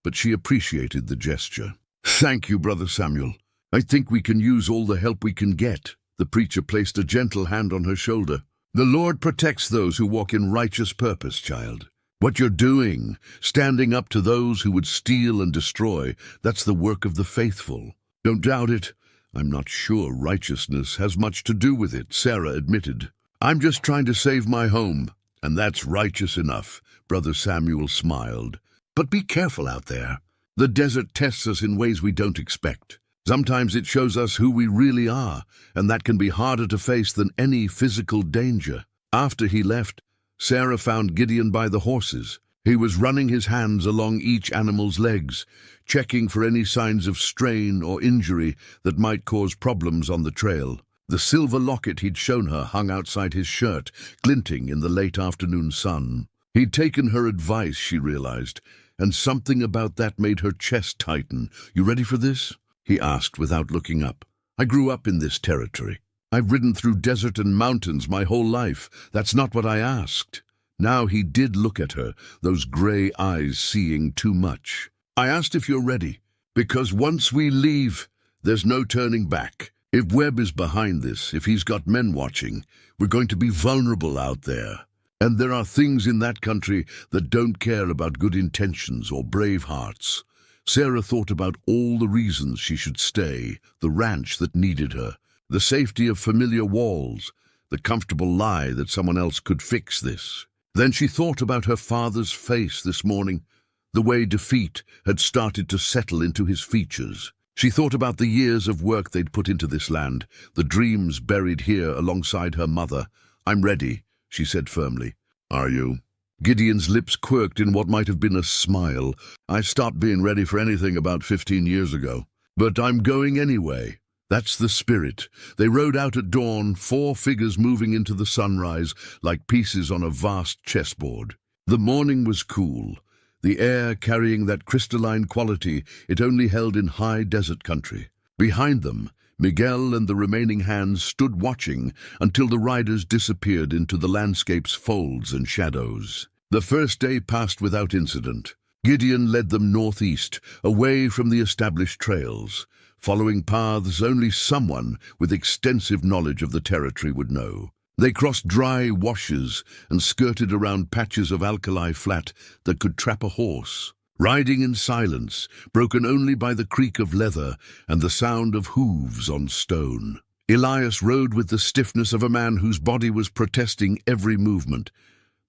Speaker 1: but she appreciated the gesture. "Thank you, Brother Samuel. I think we can use all the help we can get." The preacher placed a gentle hand on her shoulder. "The Lord protects those who walk in righteous purpose, child. What you're doing, standing up to those who would steal and destroy, that's the work of the faithful. Don't doubt it. I'm not sure righteousness has much to do with it," Sarah admitted. "I'm just trying to save my home, and that's righteous enough," Brother Samuel smiled. "But be careful out there. The desert tests us in ways we don't expect. Sometimes it shows us who we really are, and that can be harder to face than any physical danger." After he left, Sarah found Gideon by the horses. He was running his hands along each animal's legs, checking for any signs of strain or injury that might cause problems on the trail. The silver locket he'd shown her hung outside his shirt, glinting in the late afternoon sun. He'd taken her advice, she realized, and something about that made her chest tighten. "You ready for this?" he asked without looking up. "I grew up in this territory. I've ridden through desert and mountains my whole life. That's not what I asked." Now he did look at her, those grey eyes seeing too much. "I asked if you're ready, because once we leave, there's no turning back. If Webb is behind this, if he's got men watching, we're going to be vulnerable out there. And there are things in that country that don't care about good intentions or brave hearts." Sarah thought about all the reasons she should stay, the ranch that needed her, the safety of familiar walls, the comfortable lie that someone else could fix this. Then she thought about her father's face this morning, the way defeat had started to settle into his features. She thought about the years of work they'd put into this land, the dreams buried here alongside her mother. "I'm ready," she said firmly. "Are you?" Gideon's lips quirked in what might have been a smile. "I stopped being ready for anything about 15 years ago. But I'm going anyway." That's the spirit. They rode out at dawn, 4 figures moving into the sunrise like pieces on a vast chessboard. The morning was cool, the air carrying that crystalline quality it only held in high desert country. Behind them, Miguel and the remaining hands stood watching until the riders disappeared into the landscape's folds and shadows. The first day passed without incident. Gideon led them northeast, away from the established trails, following paths only someone with extensive knowledge of the territory would know. They crossed dry washes and skirted around patches of alkali flat that could trap a horse, riding in silence, broken only by the creak of leather and the sound of hooves on stone. Elias rode with the stiffness of a man whose body was protesting every movement,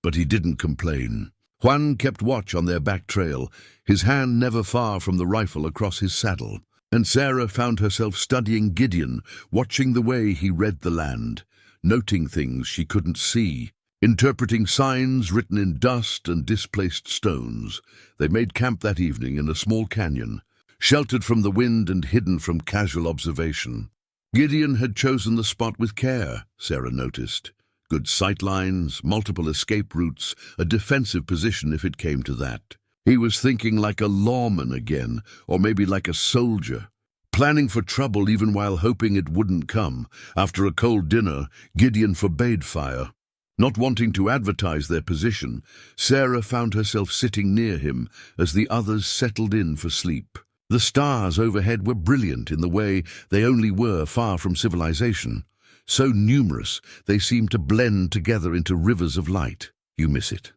Speaker 1: but he didn't complain. Juan kept watch on their back trail, his hand never far from the rifle across his saddle. And Sarah found herself studying Gideon, watching the way he read the land, noting things she couldn't see, interpreting signs written in dust and displaced stones. They made camp that evening in a small canyon, sheltered from the wind and hidden from casual observation. Gideon had chosen the spot with care, Sarah noticed. Good sight lines, multiple escape routes, a defensive position if it came to that. He was thinking like a lawman again, or maybe like a soldier, planning for trouble even while hoping it wouldn't come. After a cold dinner, Gideon forbade fire. Not wanting to advertise their position, Sarah found herself sitting near him as the others settled in for sleep. The stars overhead were brilliant in the way they only were far from civilization. So numerous, they seemed to blend together into rivers of light. "You miss it,"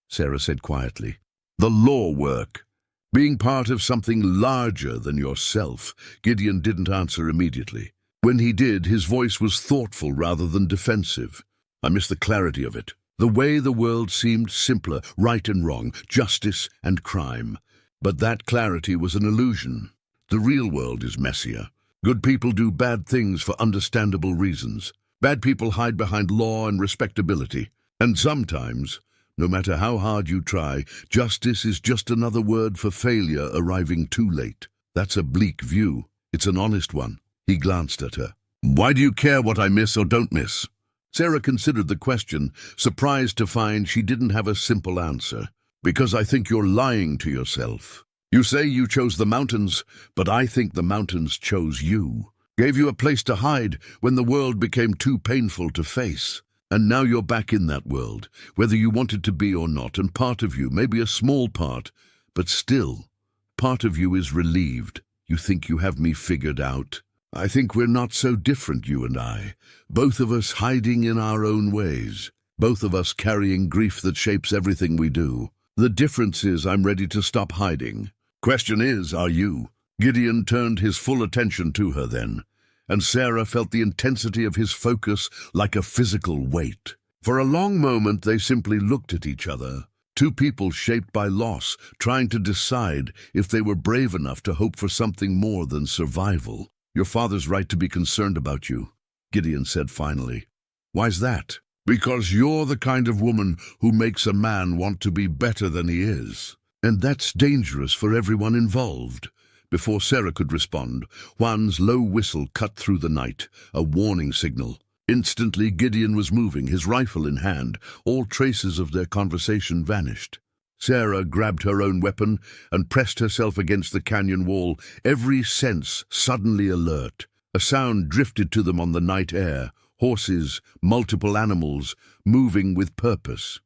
Speaker 1: Sarah said quietly. "The law work. Being part of something larger than yourself." Gideon didn't answer immediately. When he did, his voice was thoughtful rather than defensive. "I miss the clarity of it. The way the world seemed simpler, right and wrong, justice and crime. But that clarity was an illusion. The real world is messier. Good people do bad things for understandable reasons. Bad people hide behind law and respectability. And sometimes, no matter how hard you try, justice is just another word for failure arriving too late. That's a bleak view. It's an honest one." He glanced at her. "Why do you care what I miss or don't miss?" Sarah considered the question, surprised to find she didn't have a simple answer. "Because I think you're lying to yourself. You say you chose the mountains, but I think the mountains chose you. Gave you a place to hide when the world became too painful to face. And now you're back in that world, whether you wanted to be or not, and part of you, maybe a small part, but still, part of you is relieved. You think you have me figured out. I think we're not so different, you and I. Both of us hiding in our own ways. Both of us carrying grief that shapes everything we do. The difference is I'm ready to stop hiding. Question is, are you?" Gideon turned his full attention to her then, and Sarah felt the intensity of his focus like a physical weight. For a long moment they simply looked at each other, two people shaped by loss, trying to decide if they were brave enough to hope for something more than survival. "Your father's right to be concerned about you," Gideon said finally. "Why's that?" Because you're the kind of woman who makes a man want to be better than he is. And that's dangerous for everyone involved. Before Sarah could respond, Juan's low whistle cut through the night, a warning signal. Instantly, Gideon was moving, his rifle in hand. All traces of their conversation vanished. Sarah grabbed her own weapon and pressed herself against the canyon wall, every sense suddenly alert. A sound drifted to them on the night air, horses, multiple animals, moving with purpose.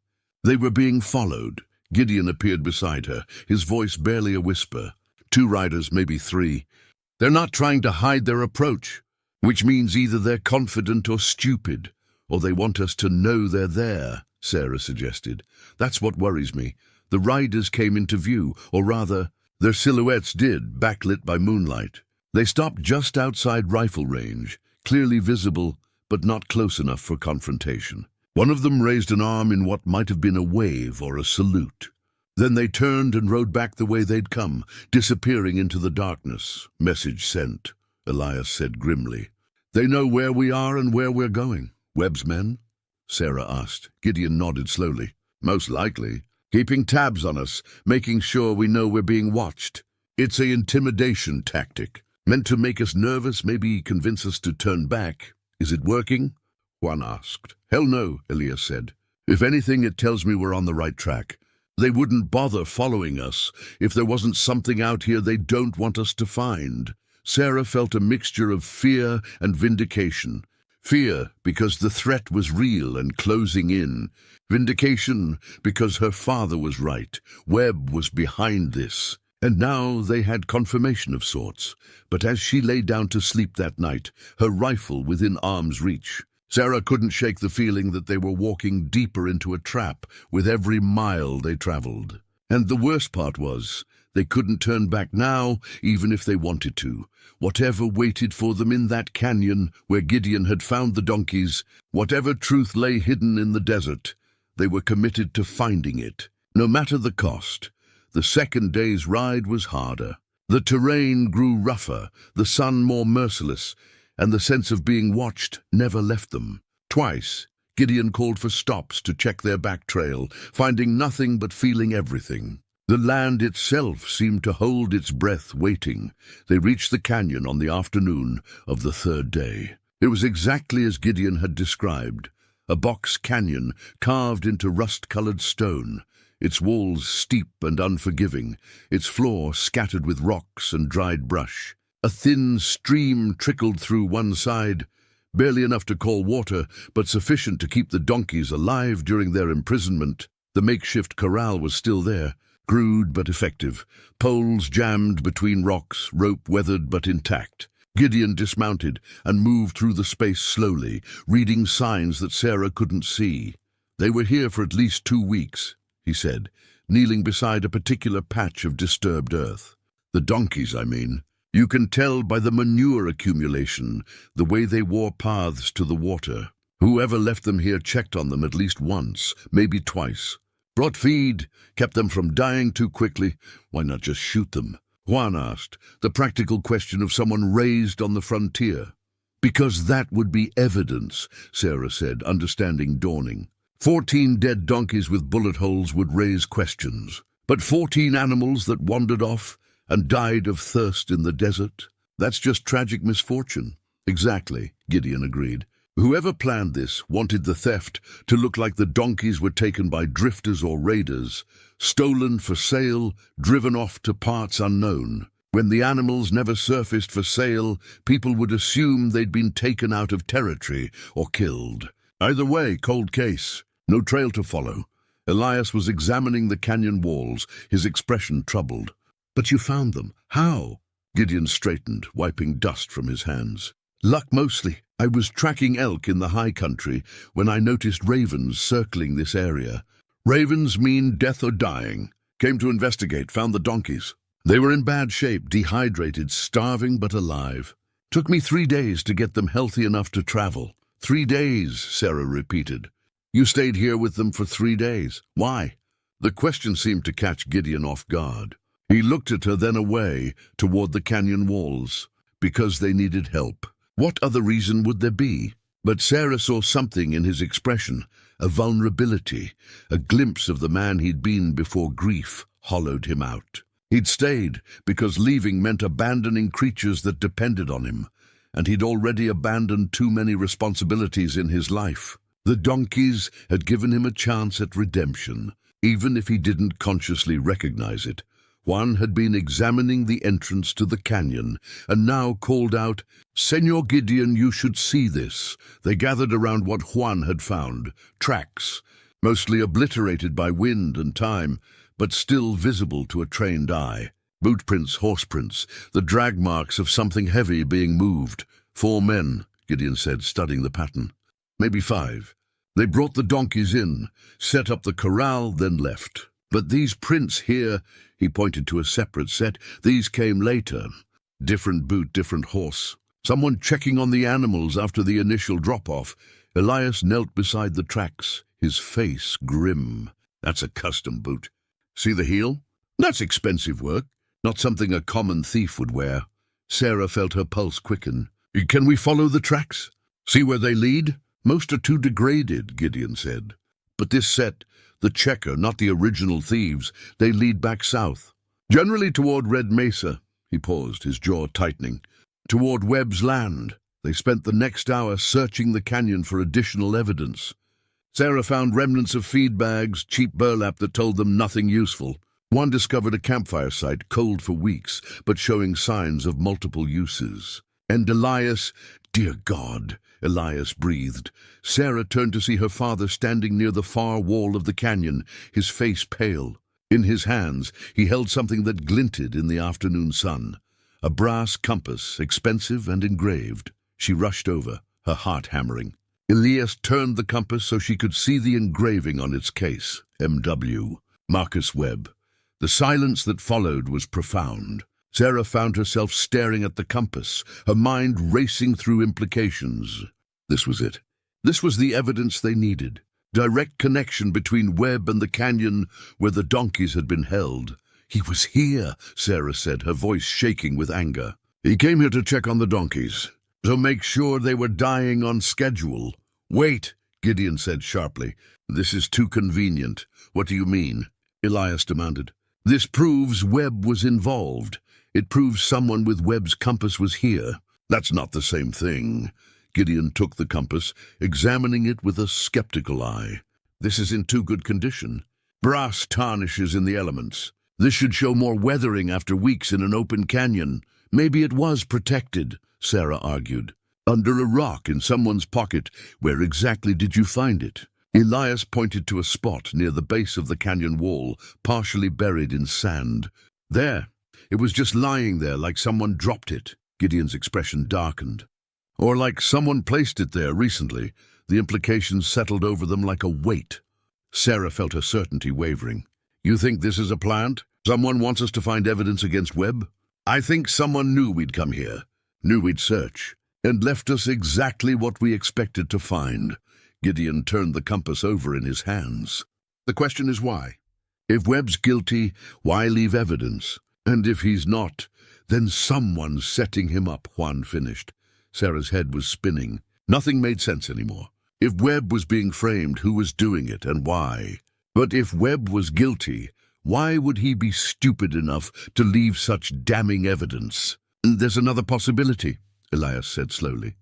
Speaker 1: They were being followed. Gideon appeared beside her, his voice barely a whisper. 2 riders, maybe 3. They're not trying to hide their approach, which means either they're confident or stupid, or they want us to know they're there, Sarah suggested. That's what worries me. The riders came into view, or rather, their silhouettes did, backlit by moonlight. They stopped just outside rifle range, clearly visible, but not close enough for confrontation. One of them raised an arm in what might have been a wave or a salute. Then they turned and rode back the way they'd come, disappearing into the darkness. Message sent, Elias said grimly. They know where we are and where we're going. Webb's men? Sarah asked. Gideon nodded slowly. Most likely. Keeping tabs on us, making sure we know we're being watched. It's an intimidation tactic. Meant to make us nervous, maybe convince us to turn back. Is it working? Juan asked. Hell no, Elias said. If anything, it tells me we're on the right track. They wouldn't bother following us if there wasn't something out here they don't want us to find. Sarah felt a mixture of fear and vindication. Fear because the threat was real and closing in. Vindication because her father was right. Webb was behind this. And now they had confirmation of sorts. But as she lay down to sleep that night, her rifle within arm's reach, Sarah couldn't shake the feeling that they were walking deeper into a trap with every mile they traveled. And the worst part was, they couldn't turn back now, even if they wanted to. Whatever waited for them in that canyon where Gideon had found the donkeys, whatever truth lay hidden in the desert, they were committed to finding it, no matter the cost. The second day's ride was harder. The terrain grew rougher, the sun more merciless, and the sense of being watched never left them. Twice, Gideon called for stops to check their back trail, finding nothing but feeling everything. The land itself seemed to hold its breath, waiting. They reached the canyon on the afternoon of the 3rd day. It was exactly as Gideon had described, a box canyon carved into rust-colored stone, its walls steep and unforgiving, its floor scattered with rocks and dried brush. A thin stream trickled through one side, barely enough to call water, but sufficient to keep the donkeys alive during their imprisonment. The makeshift corral was still there, crude but effective, poles jammed between rocks, rope weathered but intact. Gideon dismounted and moved through the space slowly, reading signs that Sarah couldn't see. They were here for at least 2 weeks, he said, kneeling beside a particular patch of disturbed earth. The donkeys, I mean. You can tell by the manure accumulation, the way they wore paths to the water. Whoever left them here checked on them at least once, maybe twice. Brought feed, kept them from dying too quickly. Why not just shoot them? Juan asked, the practical question of someone raised on the frontier. Because that would be evidence, Sarah said, understanding dawning. 14 dead donkeys with bullet holes would raise questions. But 14 animals that wandered off and died of thirst in the desert? That's just tragic misfortune. Exactly, Gideon agreed. Whoever planned this wanted the theft to look like the donkeys were taken by drifters or raiders, stolen for sale, driven off to parts unknown. When the animals never surfaced for sale, people would assume they'd been taken out of territory or killed. Either way, cold case. No trail to follow. Elias was examining the canyon walls, his expression troubled. But you found them. How? Gideon straightened, wiping dust from his hands. Luck mostly. I was tracking elk in the high country when I noticed ravens circling this area. Ravens mean death or dying. Came to investigate, found the donkeys. They were in bad shape, dehydrated, starving but alive. Took me 3 days to get them healthy enough to travel. 3 days, Sarah repeated. You stayed here with them for 3 days. Why? The question seemed to catch Gideon off guard. He looked at her, then away, toward the canyon walls. Because they needed help. What other reason would there be? But Sarah saw something in his expression, a vulnerability, a glimpse of the man he'd been before grief hollowed him out. He'd stayed because leaving meant abandoning creatures that depended on him, and he'd already abandoned too many responsibilities in his life. The donkeys had given him a chance at redemption, even if he didn't consciously recognize it. Juan had been examining the entrance to the canyon, and now called out, "Senor Gideon, you should see this." They gathered around what Juan had found, tracks, mostly obliterated by wind and time, but still visible to a trained eye. Boot prints, horse prints, the drag marks of something heavy being moved. 4 men, Gideon said, studying the pattern. Maybe 5. They brought the donkeys in, set up the corral, then left. But these prints here, he pointed to a separate set, these came later. Different boot, different horse. Someone checking on the animals after the initial drop-off. Elias knelt beside the tracks, his face grim. That's a custom boot. See the heel? That's expensive work, not something a common thief would wear. Sarah felt her pulse quicken. Can we follow the tracks? See where they lead? Most are too degraded, Gideon said. But this set, the checker, not the original thieves, they lead back south. Generally toward Red Mesa, he paused, his jaw tightening. Toward Webb's land. They spent the next hour searching the canyon for additional evidence. Sarah found remnants of feed bags, cheap burlap that told them nothing useful. One discovered a campfire site, cold for weeks, but showing signs of multiple uses. And Elias, dear God, Elias breathed. Sarah turned to see her father standing near the far wall of the canyon, his face pale. In his hands, he held something that glinted in the afternoon sun. A brass compass, expensive and engraved. She rushed over, her heart hammering. Elias turned the compass so she could see the engraving on its case. M.W. Marcus Webb. The silence that followed was profound. Sarah found herself staring at the compass, her mind racing through implications. This was it. This was the evidence they needed. Direct connection between Webb and the canyon where the donkeys had been held. He was here, Sarah said, her voice shaking with anger. He came here to check on the donkeys, to make sure they were dying on schedule. Wait, Gideon said sharply. This is too convenient. What do you mean? Elias demanded. This proves Webb was involved. It proves someone with Webb's compass was here. That's not the same thing. Gideon took the compass, examining it with a skeptical eye. This is in too good condition. Brass tarnishes in the elements. This should show more weathering after weeks in an open canyon. Maybe it was protected, Sarah argued. Under a rock in someone's pocket. Where exactly did you find it? Elias pointed to a spot near the base of the canyon wall, partially buried in sand. There. It was just lying there like someone dropped it. Gideon's expression darkened. Or like someone placed it there recently. The implications settled over them like a weight. Sarah felt her certainty wavering. You think this is a plant? Someone wants us to find evidence against Webb? I think someone knew we'd come here, knew we'd search, and left us exactly what we expected to find. Gideon turned the compass over in his hands. The question is why? If Webb's guilty, why leave evidence? And if he's not, then someone's setting him up, Juan finished. Sarah's head was spinning. Nothing made sense anymore. If Webb was being framed, who was doing it and why? But if Webb was guilty, why would he be stupid enough to leave such damning evidence? There's another possibility, Elias said slowly.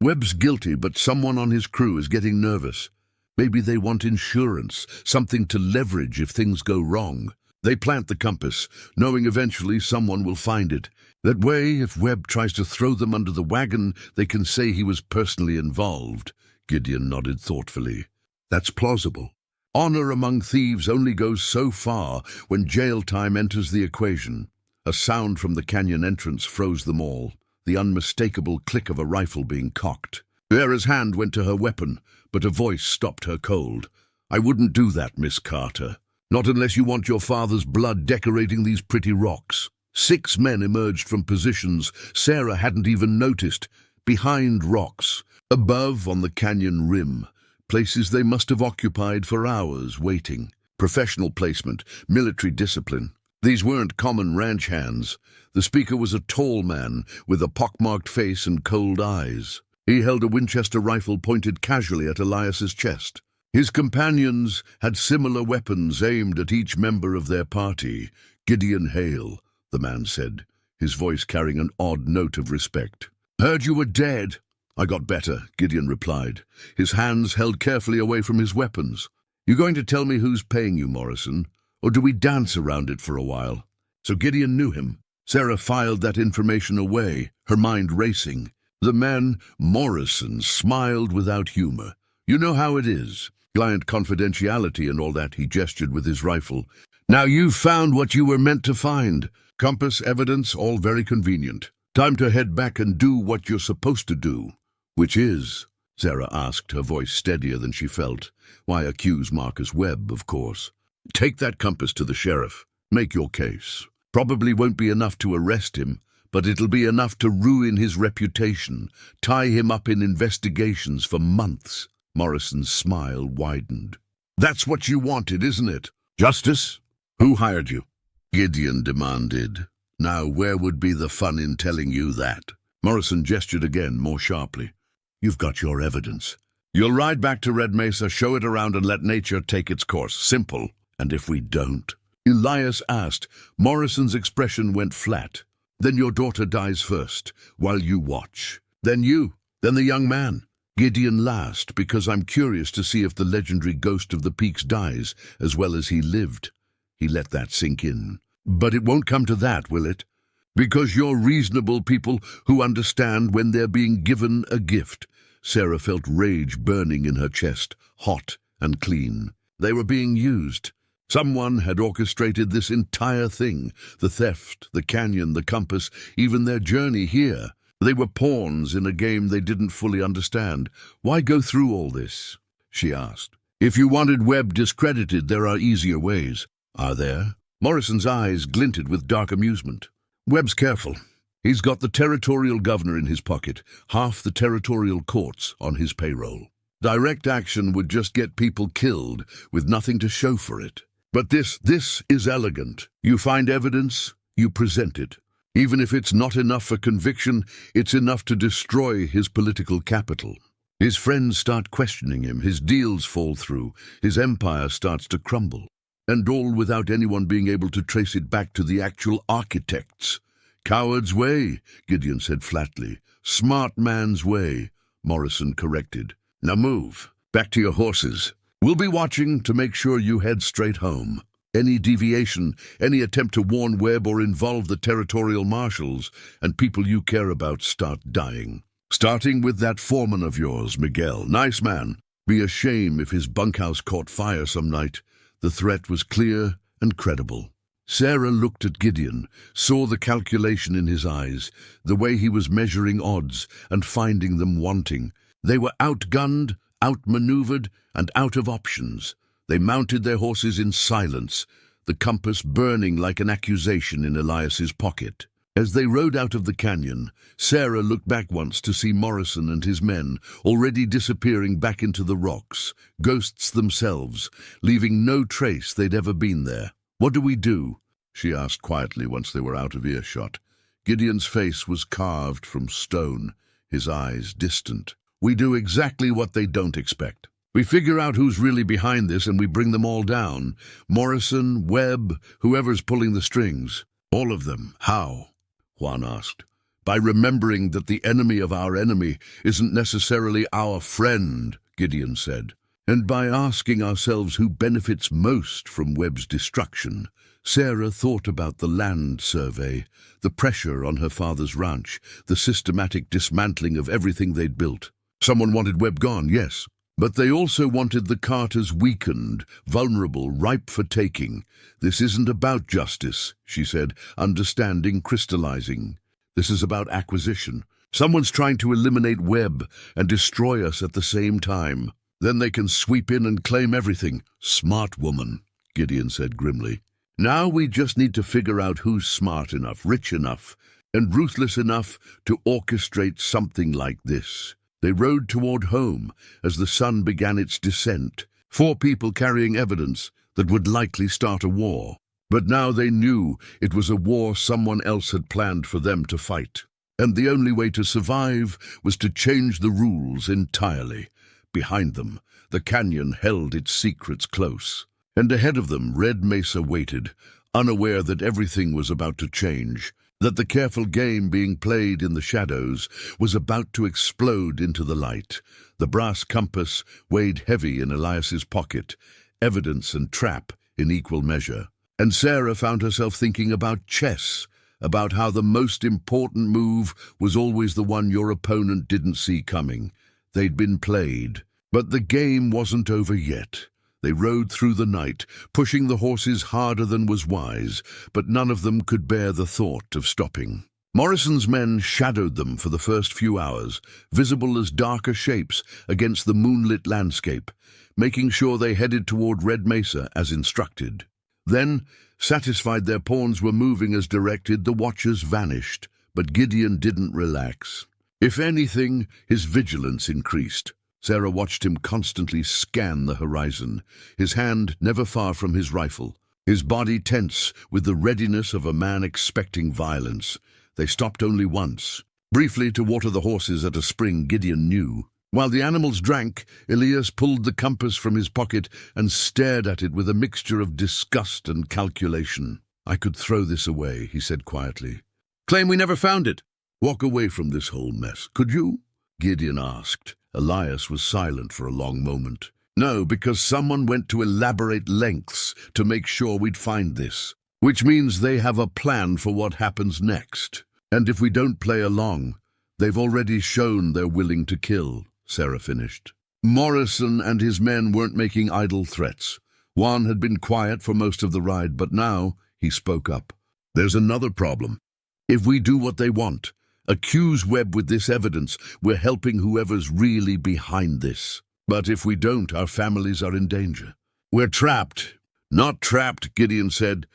Speaker 1: Webb's guilty, but someone on his crew is getting nervous. Maybe they want insurance, something to leverage if things go wrong. They plant the compass, knowing eventually someone will find it. That way, if Webb tries to throw them under the wagon, they can say he was personally involved. Gideon nodded thoughtfully. That's plausible. Honor among thieves only goes so far when jail time enters the equation. A sound from the canyon entrance froze them all, the unmistakable click of a rifle being cocked. Vera's hand went to her weapon, but a voice stopped her cold. I wouldn't do that, Miss Carter. Not unless you want your father's blood decorating these pretty rocks. 6 men emerged from positions Sarah hadn't even noticed, behind rocks, above on the canyon rim, places they must have occupied for hours waiting. Professional placement, military discipline. These weren't common ranch hands. The speaker was a tall man with a pockmarked face and cold eyes. He held a Winchester rifle pointed casually at Elias's chest. His companions had similar weapons aimed at each member of their party. "Gideon Hale," the man said, his voice carrying an odd note of respect. "Heard you were dead." "I got better," Gideon replied, his hands held carefully away from his weapons. "You going to tell me who's paying you, Morrison, or do we dance around it for a while?" So Gideon knew him. Sarah filed that information away, her mind racing. The man, Morrison, smiled without humor. "You know how it is. Client confidentiality and all that," he gestured with his rifle. "Now you've found what you were meant to find. Compass, evidence, all very convenient. Time to head back and do what you're supposed to do." "Which is?" Sarah asked, her voice steadier than she felt. "Why, accuse Marcus Webb, of course. Take that compass to the sheriff. Make your case. Probably won't be enough to arrest him, but it'll be enough to ruin his reputation, tie him up in investigations for months." Morrison's smile widened. "That's what you wanted, isn't it? Justice? Who hired you?" Gideon demanded. "Now, where would be the fun in telling you that?" Morrison gestured again, more sharply. "You've got your evidence. You'll ride back to Red Mesa, show it around, and let nature take its course. Simple. And if we don't?" Elias asked. Morrison's expression went flat. "Then your daughter dies first, while you watch. Then you. Then the young man." Gideon laughed, "Because I'm curious to see if the legendary ghost of the peaks dies as well as he lived." He let that sink in. "But it won't come to that, will it? Because you're reasonable people who understand when they're being given a gift." Sarah felt rage burning in her chest, hot and clean. They were being used. Someone had orchestrated this entire thing, the theft, the canyon, the compass, even their journey here. They were pawns in a game they didn't fully understand. "Why go through all this?" she asked. "If you wanted Webb discredited, there are easier ways." "Are there?" Morrison's eyes glinted with dark amusement. "Webb's careful. He's got the territorial governor in his pocket, half the territorial courts on his payroll. Direct action would just get people killed with nothing to show for it. But this is elegant. You find evidence, you present it. Even if it's not enough for conviction, it's enough to destroy his political capital. His friends start questioning him, his deals fall through, his empire starts to crumble. And all without anyone being able to trace it back to the actual architects. Coward's way, Gideon said flatly. Smart man's way, Morrison corrected. Now move, back to your horses. We'll be watching to make sure you head straight home. Any deviation, any attempt to warn Webb or involve the territorial marshals and people you care about start dying. Starting with that foreman of yours, Miguel. Nice man. Be a shame if his bunkhouse caught fire some night. The threat was clear and credible. Sarah looked at Gideon, saw the calculation in his eyes, the way he was measuring odds and finding them wanting. They were outgunned, outmaneuvered, and out of options. They mounted their horses in silence, the compass burning like an accusation in Elias's pocket. As they rode out of the canyon, Sarah looked back once to see Morrison and his men already disappearing back into the rocks, ghosts themselves, leaving no trace they'd ever been there. "What do we do?" she asked quietly once they were out of earshot. Gideon's face was carved from stone, his eyes distant. "We do exactly what they don't expect. We figure out who's really behind this and we bring them all down. Morrison, Webb, whoever's pulling the strings. All of them. How?" Juan asked. "By remembering that the enemy of our enemy isn't necessarily our friend," Gideon said. "And by asking ourselves who benefits most from Webb's destruction." Sarah thought about the land survey, the pressure on her father's ranch, the systematic dismantling of everything they'd built. Someone wanted Webb gone, yes. But they also wanted the Carters weakened, vulnerable, ripe for taking. "This isn't about justice," she said, understanding crystallizing. "This is about acquisition. Someone's trying to eliminate Webb and destroy us at the same time. Then they can sweep in and claim everything." "Smart woman," Gideon said grimly. "Now we just need to figure out who's smart enough, rich enough, and ruthless enough to orchestrate something like this." They rode toward home as the sun began its descent, 4 people carrying evidence that would likely start a war. But now they knew it was a war someone else had planned for them to fight. and the only way to survive was to change the rules entirely. Behind them, the canyon held its secrets close, and ahead of them Red Mesa waited, unaware that everything was about to change, that the careful game being played in the shadows was about to explode into the light. The brass compass weighed heavy in Elias's pocket, evidence and trap in equal measure. And Sarah found herself thinking about chess, about how the most important move was always the one your opponent didn't see coming. They'd been played, but the game wasn't over yet. They rode through the night, pushing the horses harder than was wise, but none of them could bear the thought of stopping. Morrison's men shadowed them for the first few hours, visible as darker shapes against the moonlit landscape, making sure they headed toward Red Mesa as instructed. Then, satisfied their pawns were moving as directed, the watchers vanished, but Gideon didn't relax. If anything, his vigilance increased. Sarah watched him constantly scan the horizon, his hand never far from his rifle, his body tense with the readiness of a man expecting violence. They stopped only once, briefly to water the horses at a spring Gideon knew. While the animals drank, Elias pulled the compass from his pocket and stared at it with a mixture of disgust and calculation. "I could throw this away," he said quietly. "Claim we never found it." "Walk away from this whole mess, could you?" Gideon asked. Elias was silent for a long moment. "No, because someone went to elaborate lengths to make sure we'd find this. Which means they have a plan for what happens next. And if we don't play along, they've already shown they're willing to kill," Sarah finished. Morrison and his men weren't making idle threats. Juan had been quiet for most of the ride, but now he spoke up. "There's another problem. If we do what they want, accuse Webb with this evidence, we're helping whoever's really behind this. But if we don't, our families are in danger. We're trapped." "Not trapped," Gideon said.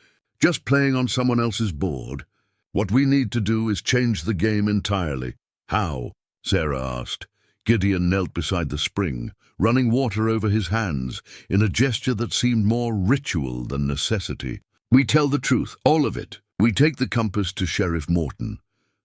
Speaker 1: "Just playing on someone else's board. What we need to do is change the game entirely." "How?" Sarah asked. Gideon knelt beside the spring, running water over his hands, in a gesture that seemed more ritual than necessity. "We tell the truth, all of it. We take the compass to Sheriff Morton.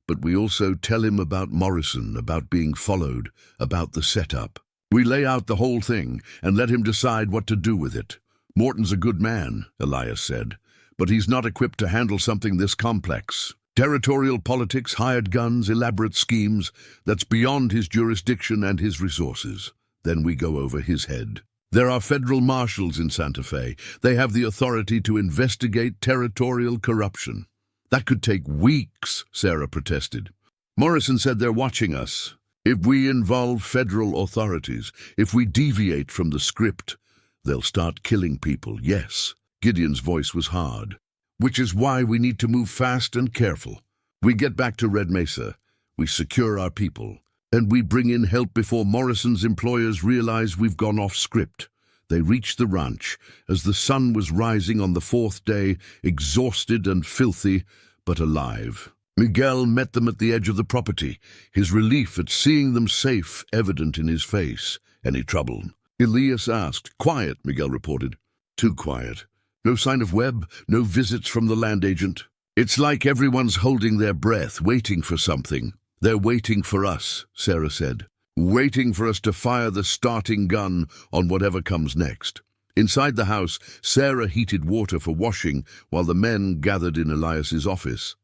Speaker 1: But we also tell him about Morrison, about being followed, about the setup. We lay out the whole thing and let him decide what to do with it. Morton's a good man," Elias said, "but he's not equipped to handle something this complex. Territorial politics, hired guns, elaborate schemes, that's beyond his jurisdiction and his resources." Then we go over his head. "There are federal marshals in Santa Fe. They have the authority to investigate territorial corruption." "That could take weeks," Sarah protested. "Morrison said they're watching us. If we involve federal authorities, if we deviate from the script, they'll start killing people." "Yes." Gideon's voice was hard. "Which is why we need to move fast and careful. We get back to Red Mesa, we secure our people, and we bring in help before Morrison's employers realize we've gone off script." They reached the ranch as the sun was rising on the fourth day, exhausted and filthy, but alive. Miguel met them at the edge of the property, his relief at seeing them safe evident in his face. "Any trouble?" Elias asked. "Quiet," Miguel reported. "Too quiet. No sign of Webb, no visits from the land agent. It's like everyone's holding their breath, waiting for something." "They're waiting for us," Sarah said. "Waiting for us to fire the starting gun on whatever comes next." Inside the house, Sarah heated water for washing while the men gathered in Elias's office.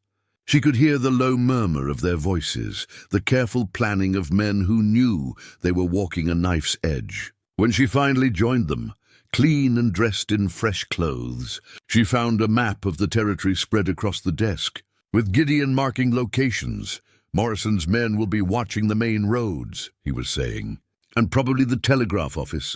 Speaker 1: She could hear the low murmur of their voices, the careful planning of men who knew they were walking a knife's edge. When she finally joined them, clean and dressed in fresh clothes, she found a map of the territory spread across the desk, with Gideon marking locations. "Morrison's men will be watching the main roads," he was saying, "and probably the telegraph office.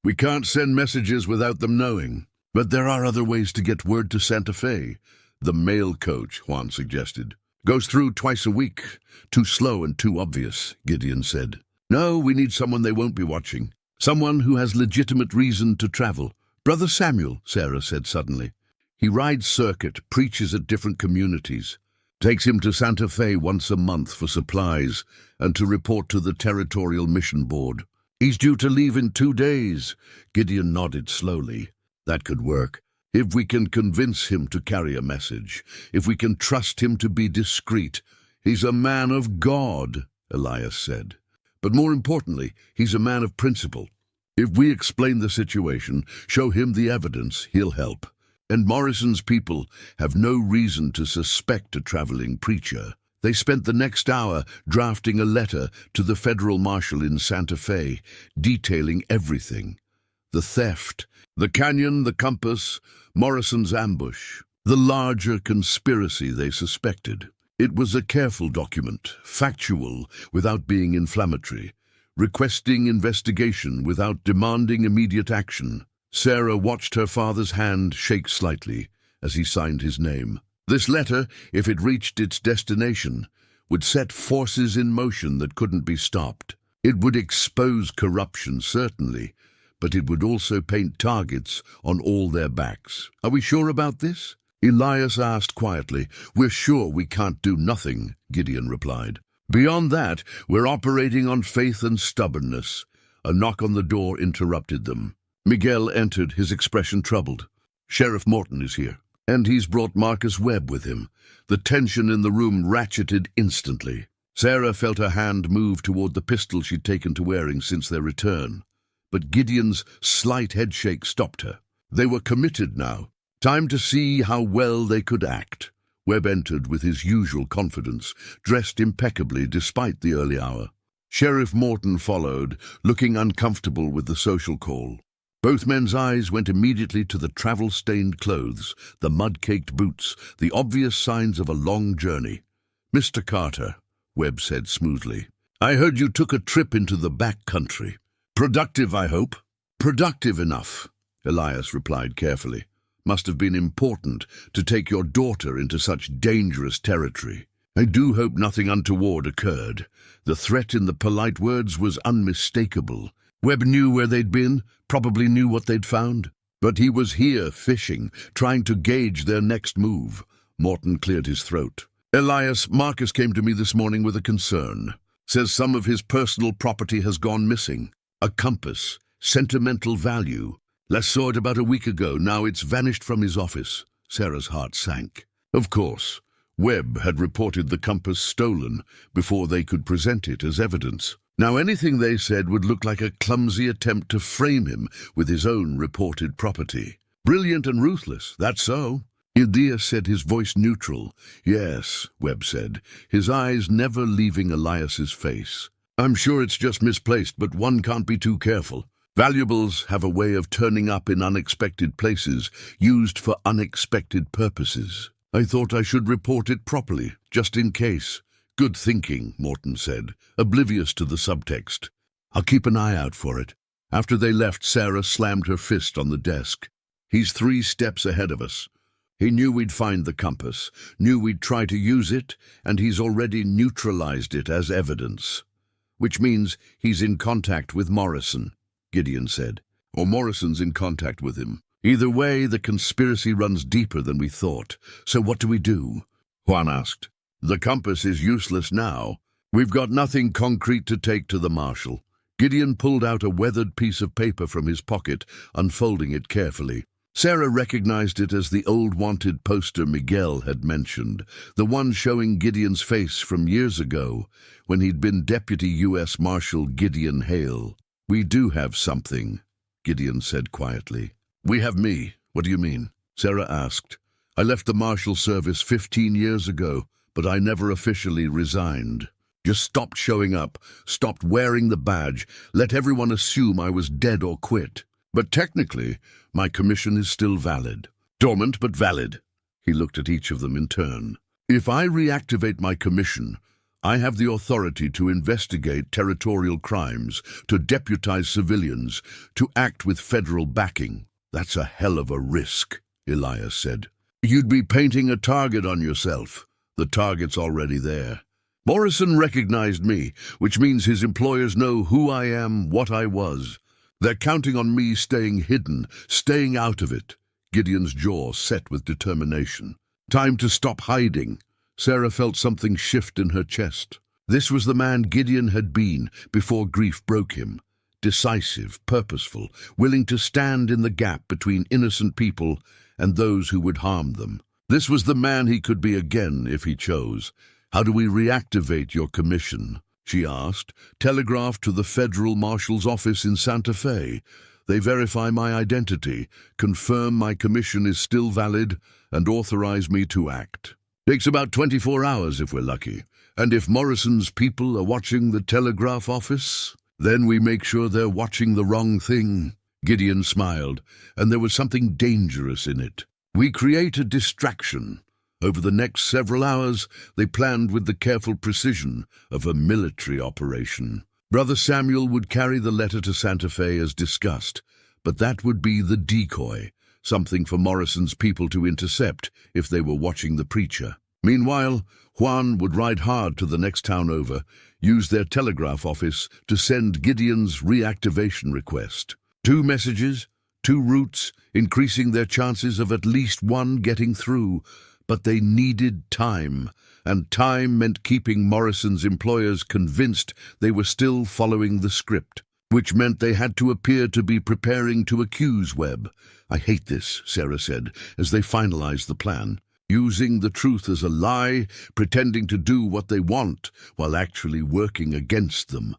Speaker 1: We can't send messages without them knowing. But there are other ways to get word to Santa Fe." "The mail coach," Juan suggested. "Goes through twice a week. Too slow and too obvious," Gideon said. "No, we need someone they won't be watching. Someone who has legitimate reason to travel." "Brother Samuel," Sarah said suddenly. "He rides circuit, preaches at different communities. Takes him to Santa Fe once a month for supplies and to report to the Territorial Mission Board. He's due to leave in 2 days." Gideon nodded slowly. "That could work. If we can convince him to carry a message, if we can trust him to be discreet, He's a man of God, Elias said. But more importantly, he's a man of principle. If we explain the situation, show him the evidence, he'll help. And Morrison's people have no reason to suspect a traveling preacher. They spent the next hour drafting a letter to the federal marshal in Santa Fe, detailing everything. The theft, the canyon, the compass, Morrison's ambush, the larger conspiracy they suspected. It was a careful document, factual without being inflammatory, requesting investigation without demanding immediate action. Sarah watched her father's hand shake slightly as he signed his name. This letter, if it reached its destination, would set forces in motion that couldn't be stopped. It would expose corruption, certainly, but it would also paint targets on all their backs. Are we sure about this? Elias asked quietly. We're sure we can't do nothing, Gideon replied. Beyond that, we're operating on faith and stubbornness. A knock on the door interrupted them. Miguel entered, his expression troubled. Sheriff Morton is here, and he's brought Marcus Webb with him. The tension in the room ratcheted instantly. Sarah felt her hand move toward the pistol she'd taken to wearing since their return. But Gideon's slight headshake stopped her. They were committed now. Time to see how well they could act. Webb entered with his usual confidence, dressed impeccably despite the early hour. Sheriff Morton followed, looking uncomfortable with the social call. Both men's eyes went immediately to the travel-stained clothes, the mud-caked boots, the obvious signs of a long journey. Mr. Carter, Webb said smoothly, I heard you took a trip into the back country. Productive, I hope. Productive enough, Elias replied carefully. Must have been important to take your daughter into such dangerous territory. I do hope nothing untoward occurred. The threat in the polite words was unmistakable. Webb knew where they'd been, probably knew what they'd found. But he was here fishing, trying to gauge their next move. Morton cleared his throat. Elias, Marcus came to me this morning with a concern. Says some of his personal property has gone missing. A compass, sentimental value. Last saw it about a week ago, now it's vanished from his office. Sarah's heart sank. Of course, Webb had reported the compass stolen before they could present it as evidence. Now anything they said would look like a clumsy attempt to frame him with his own reported property. Brilliant and ruthless, that's so. Elias said, his voice neutral. Yes, Webb said, his eyes never leaving Elias's face. I'm sure it's just misplaced, but one can't be too careful. Valuables have a way of turning up in unexpected places, used for unexpected purposes. I thought I should report it properly, just in case. Good thinking, Morton said, oblivious to the subtext. I'll keep an eye out for it. After they left, Sarah slammed her fist on the desk. He's 3 steps ahead of us. He knew we'd find the compass, knew we'd try to use it, and he's already neutralized it as evidence. Which means he's in contact with Morrison, Gideon said. Or Morrison's in contact with him. Either way, the conspiracy runs deeper than we thought. So what do we do? Juan asked. The compass is useless now. We've got nothing concrete to take to the marshal. Gideon pulled out a weathered piece of paper from his pocket, unfolding it carefully. Sarah recognized it as the old wanted poster Miguel had mentioned, the one showing Gideon's face from years ago, when he'd been Deputy U.S. Marshal Gideon Hale. We do have something, Gideon said quietly. We have me. What do you mean? Sarah asked. I left the Marshal Service 15 years ago, but I never officially resigned. Just stopped showing up, stopped wearing the badge, let everyone assume I was dead or quit. But technically, my commission is still valid. Dormant, but valid. He looked at each of them in turn. If I reactivate my commission, I have the authority to investigate territorial crimes, to deputize civilians, to act with federal backing. That's a hell of a risk, Elias said. You'd be painting a target on yourself. The target's already there. Morrison recognized me, which means his employers know who I am, what I was. They're counting on me staying hidden, staying out of it. Gideon's jaw set with determination. Time to stop hiding. Sarah felt something shift in her chest. This was the man Gideon had been before grief broke him. Decisive, purposeful, willing to stand in the gap between innocent people and those who would harm them. This was the man he could be again if he chose. How do we reactivate your commission? She asked. Telegraph to the Federal Marshal's office in Santa Fe. They verify my identity, confirm my commission is still valid, and authorize me to act. Takes about 24 hours if we're lucky. And if Morrison's people are watching the telegraph office, then we make sure they're watching the wrong thing. Gideon smiled, and there was something dangerous in it. We create a distraction. Over the next several hours, they planned with the careful precision of a military operation. Brother Samuel would carry the letter to Santa Fe as discussed, but that would be the decoy, something for Morrison's people to intercept if they were watching the preacher. Meanwhile, Juan would ride hard to the next town over, use their telegraph office to send Gideon's reactivation request. 2 messages, 2 routes, increasing their chances of at least one getting through. But they needed time, and time meant keeping Morrison's employers convinced they were still following the script, which meant they had to appear to be preparing to accuse Webb. I hate this, Sarah said, as they finalized the plan. Using the truth as a lie, pretending to do what they want, while actually working against them.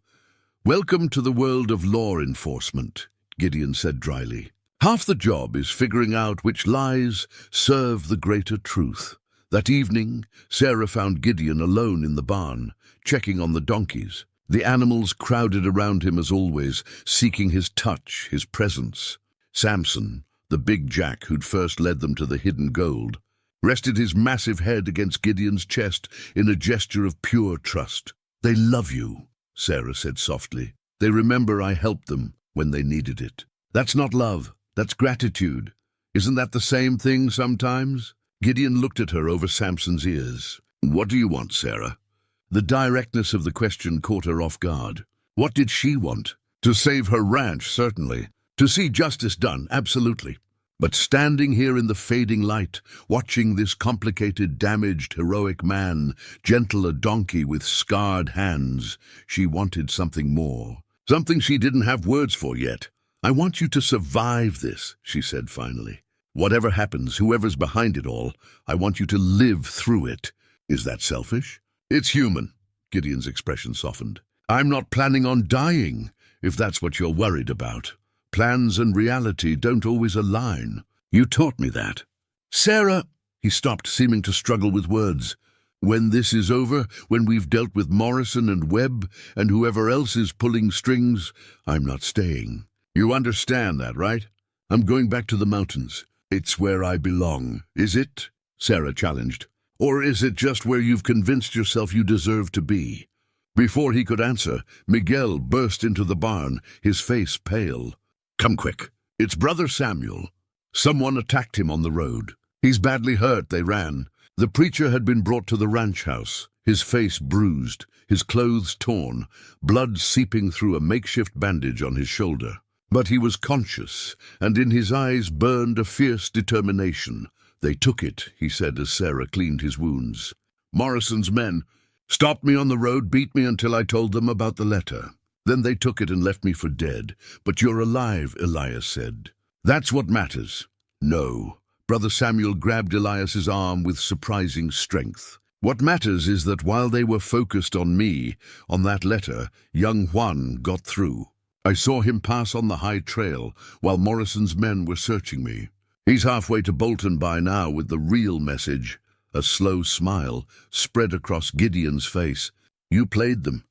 Speaker 1: Welcome to the world of law enforcement, Gideon said dryly. Half the job is figuring out which lies serve the greater truth. That evening, Sarah found Gideon alone in the barn, checking on the donkeys. The animals crowded around him as always, seeking his touch, his presence. Samson, the big jack who'd first led them to the hidden gold, rested his massive head against Gideon's chest in a gesture of pure trust. They love you, Sarah said softly. They remember I helped them when they needed it. That's not love. That's gratitude. Isn't that the same thing sometimes? Gideon looked at her over Samson's ears. What do you want, Sarah? The directness of the question caught her off guard. What did she want? To save her ranch, certainly. To see justice done, absolutely. But standing here in the fading light, watching this complicated, damaged, heroic man gentle a donkey with scarred hands, she wanted something more. Something she didn't have words for yet. I want you to survive this, she said finally. Whatever happens, whoever's behind it all, I want you to live through it. Is that selfish? It's human. Gideon's expression softened. I'm not planning on dying, if that's what you're worried about. Plans and reality don't always align. You taught me that. Sarah, he stopped, seeming to struggle with words. When this is over, when we've dealt with Morrison and Webb and whoever else is pulling strings, I'm not staying. You understand that, right? I'm going back to the mountains. It's where I belong. Is it? Sarah challenged. Or is it just where you've convinced yourself you deserve to be? Before he could answer, Miguel burst into the barn, his face pale. Come quick. It's Brother Samuel. Someone attacked him on the road. He's badly hurt, they ran. The preacher had been brought to the ranch house, his face bruised, his clothes torn, blood seeping through a makeshift bandage on his shoulder. But he was conscious, and in his eyes burned a fierce determination. They took it, he said as Sarah cleaned his wounds. Morrison's men stopped me on the road, beat me until I told them about the letter. Then they took it and left me for dead. But you're alive, Elias said. That's what matters. No. Brother Samuel grabbed Elias's arm with surprising strength. What matters is that while they were focused on me, on that letter, young Juan got through. I saw him pass on the high trail while Morrison's men were searching me. He's halfway to Bolton by now with the real message. A slow smile spread across Gideon's face. You played them.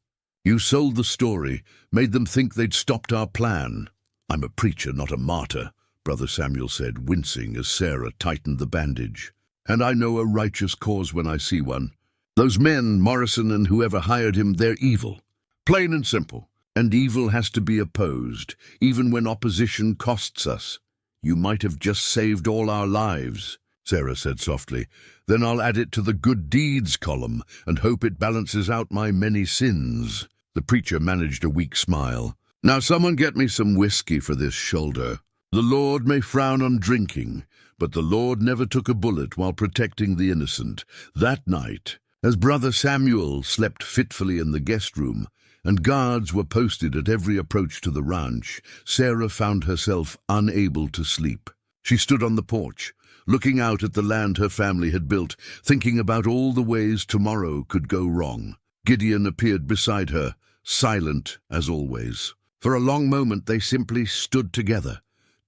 Speaker 1: You sold the story, made them think they'd stopped our plan. I'm a preacher, not a martyr, Brother Samuel said, wincing as Sarah tightened the bandage. And I know a righteous cause when I see one. Those men, Morrison and whoever hired him, they're evil. Plain and simple. And evil has to be opposed, even when opposition costs us. You might have just saved all our lives, Sarah said softly. Then I'll add it to the good deeds column and hope it balances out my many sins. The preacher managed a weak smile. Now someone get me some whiskey for this shoulder. The Lord may frown on drinking, but the Lord never took a bullet while protecting the innocent. That night, as Brother Samuel slept fitfully in the guest room, and guards were posted at every approach to the ranch, Sarah found herself unable to sleep. She stood on the porch, looking out at the land her family had built, thinking about all the ways tomorrow could go wrong. Gideon appeared beside her, silent as always. For a long moment they simply stood together,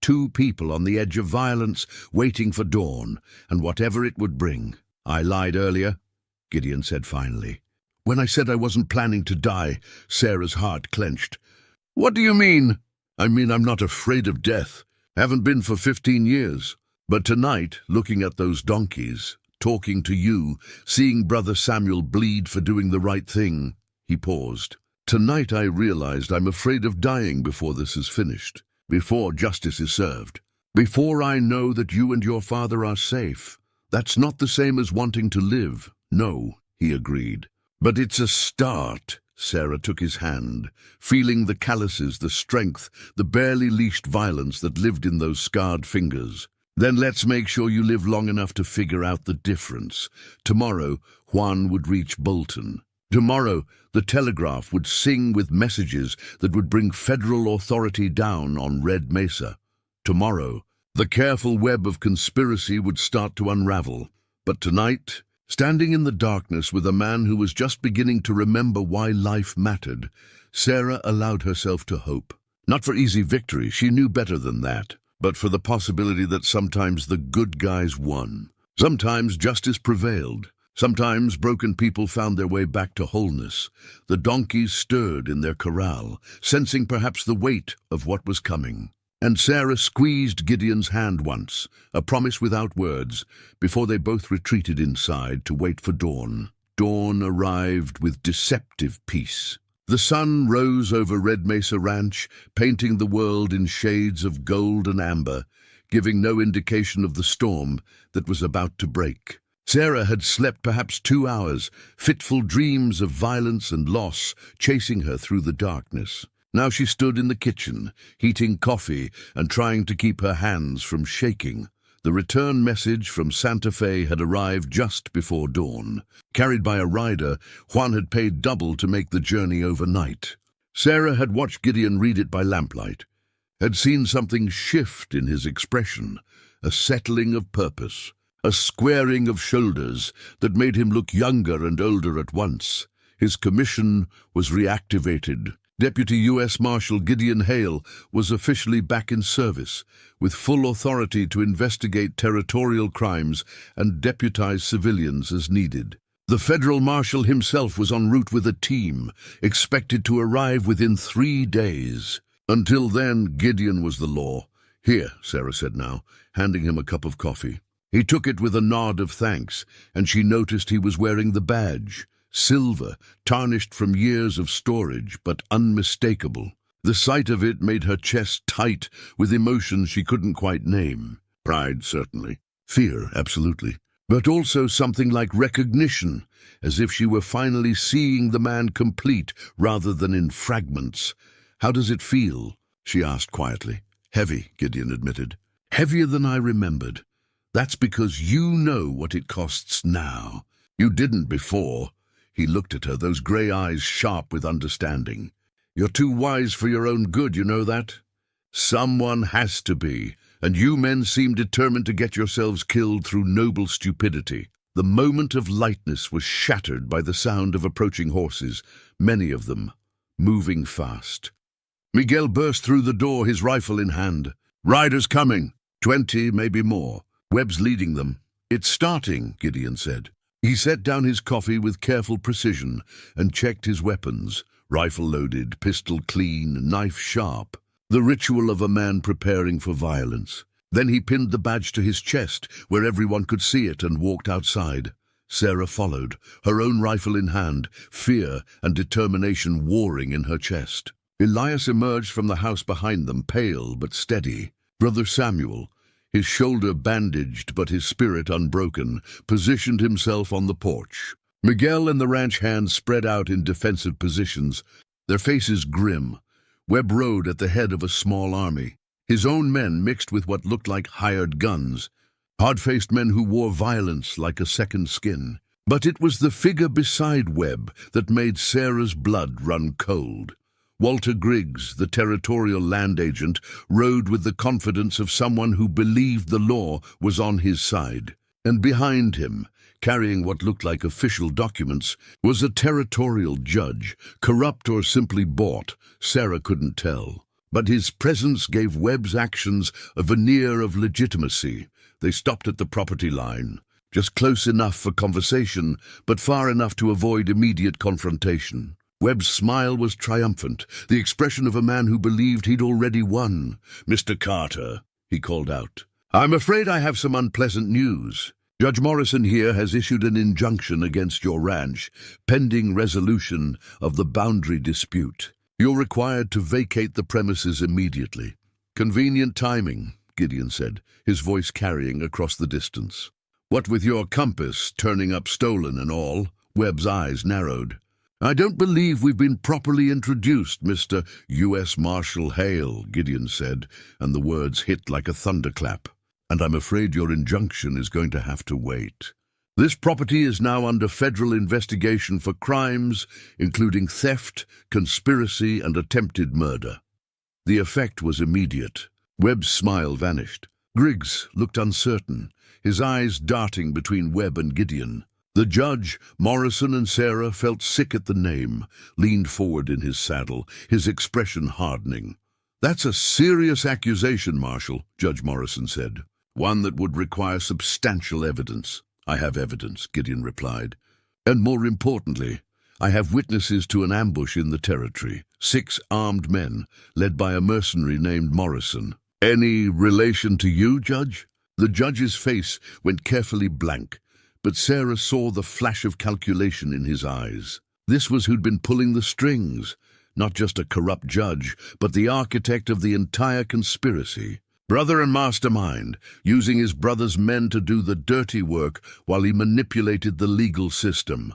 Speaker 1: two people on the edge of violence, waiting for dawn, and whatever it would bring. "I lied earlier," Gideon said finally. "When I said I wasn't planning to die," Sarah's heart clenched. "What do you mean?" "I mean I'm not afraid of death. Haven't been for 15 years. But tonight, looking at those donkeys, talking to you, seeing Brother Samuel bleed for doing the right thing," he paused. "Tonight I realized I'm afraid of dying before this is finished, before justice is served, before I know that you and your father are safe. That's not the same as wanting to live." "No," he agreed. "But it's a start." Sarah took his hand, feeling the calluses, the strength, the barely leashed violence that lived in those scarred fingers. "Then let's make sure you live long enough to figure out the difference. Tomorrow, Juan would reach Bolton. Tomorrow, the telegraph would sing with messages that would bring federal authority down on Red Mesa. Tomorrow, the careful web of conspiracy would start to unravel. But tonight, standing in the darkness with a man who was just beginning to remember why life mattered, Sarah allowed herself to hope. Not for easy victory, she knew better than that, but for the possibility that sometimes the good guys won. Sometimes justice prevailed. Sometimes broken people found their way back to wholeness. The donkeys stirred in their corral, sensing perhaps the weight of what was coming. And Sarah squeezed Gideon's hand once, a promise without words, before they both retreated inside to wait for dawn. Dawn arrived with deceptive peace. The sun rose over Red Mesa Ranch, painting the world in shades of gold and amber, giving no indication of the storm that was about to break. Sarah had slept perhaps 2 hours, fitful dreams of violence and loss chasing her through the darkness. Now she stood in the kitchen, heating coffee and trying to keep her hands from shaking. The return message from Santa Fe had arrived just before dawn. Carried by a rider, Juan had paid double to make the journey overnight. Sarah had watched Gideon read it by lamplight, had seen something shift in his expression, a settling of purpose, a squaring of shoulders that made him look younger and older at once. His commission was reactivated. Deputy U.S. Marshal Gideon Hale was officially back in service, with full authority to investigate territorial crimes and deputize civilians as needed. The federal marshal himself was en route with a team, expected to arrive within 3 days. Until then, Gideon was the law. "Here," Sarah said now, handing him a cup of coffee. He took it with a nod of thanks, and she noticed he was wearing the badge. Silver, tarnished from years of storage, but unmistakable. The sight of it made her chest tight with emotions she couldn't quite name. Pride, certainly. Fear, absolutely. But also something like recognition, as if she were finally seeing the man complete rather than in fragments. "How does it feel?" she asked quietly. "Heavy," Gideon admitted. "Heavier than I remembered. That's because you know what it costs now. You didn't before." He looked at her, those grey eyes sharp with understanding. "You're too wise for your own good, you know that? Someone has to be, and you men seem determined to get yourselves killed through noble stupidity." The moment of lightness was shattered by the sound of approaching horses, many of them, moving fast. Miguel burst through the door, his rifle in hand. "Riders coming! 20, maybe more. Webb's leading them." "It's starting," Gideon said. He set down his coffee with careful precision and checked his weapons, rifle loaded, pistol clean, knife sharp. The ritual of a man preparing for violence. Then he pinned the badge to his chest, where everyone could see it, and walked outside. Sarah followed, her own rifle in hand, fear and determination warring in her chest. Elias emerged from the house behind them, pale but steady. Brother Samuel, his shoulder bandaged but his spirit unbroken, positioned himself on the porch. Miguel and the ranch hands spread out in defensive positions, their faces grim. Webb rode at the head of a small army, his own men mixed with what looked like hired guns, hard-faced men who wore violence like a second skin. But it was the figure beside Webb that made Sarah's blood run cold. Walter Griggs, the territorial land agent, rode with the confidence of someone who believed the law was on his side. And behind him, carrying what looked like official documents, was a territorial judge, corrupt or simply bought. Sarah couldn't tell. But his presence gave Webb's actions a veneer of legitimacy. They stopped at the property line, just close enough for conversation, but far enough to avoid immediate confrontation. Webb's smile was triumphant, the expression of a man who believed he'd already won. "Mr. Carter," he called out, "I'm afraid I have some unpleasant news. Judge Morrison here has issued an injunction against your ranch, pending resolution of the boundary dispute. You're required to vacate the premises immediately." "Convenient timing," Gideon said, his voice carrying across the distance. "What with your compass turning up stolen and all?" Webb's eyes narrowed. "I don't believe we've been properly introduced, Mr. U.S. Marshal Hale," Gideon said, and the words hit like a thunderclap. "And I'm afraid your injunction is going to have to wait. This property is now under federal investigation for crimes, including theft, conspiracy, and attempted murder." The effect was immediate. Webb's smile vanished. Griggs looked uncertain, his eyes darting between Webb and Gideon. The judge, Morrison, and Sarah felt sick at the name, leaned forward in his saddle, his expression hardening. "That's a serious accusation, Marshal," Judge Morrison said. "One that would require substantial evidence." "I have evidence," Gideon replied. "And more importantly, I have witnesses to an ambush in the territory. 6 armed men, led by a mercenary named Morrison." "Any relation to you, Judge?" The judge's face went carefully blank, but Sarah saw the flash of calculation in his eyes. This was who'd been pulling the strings, not just a corrupt judge, but the architect of the entire conspiracy. Brother and mastermind, using his brother's men to do the dirty work while he manipulated the legal system.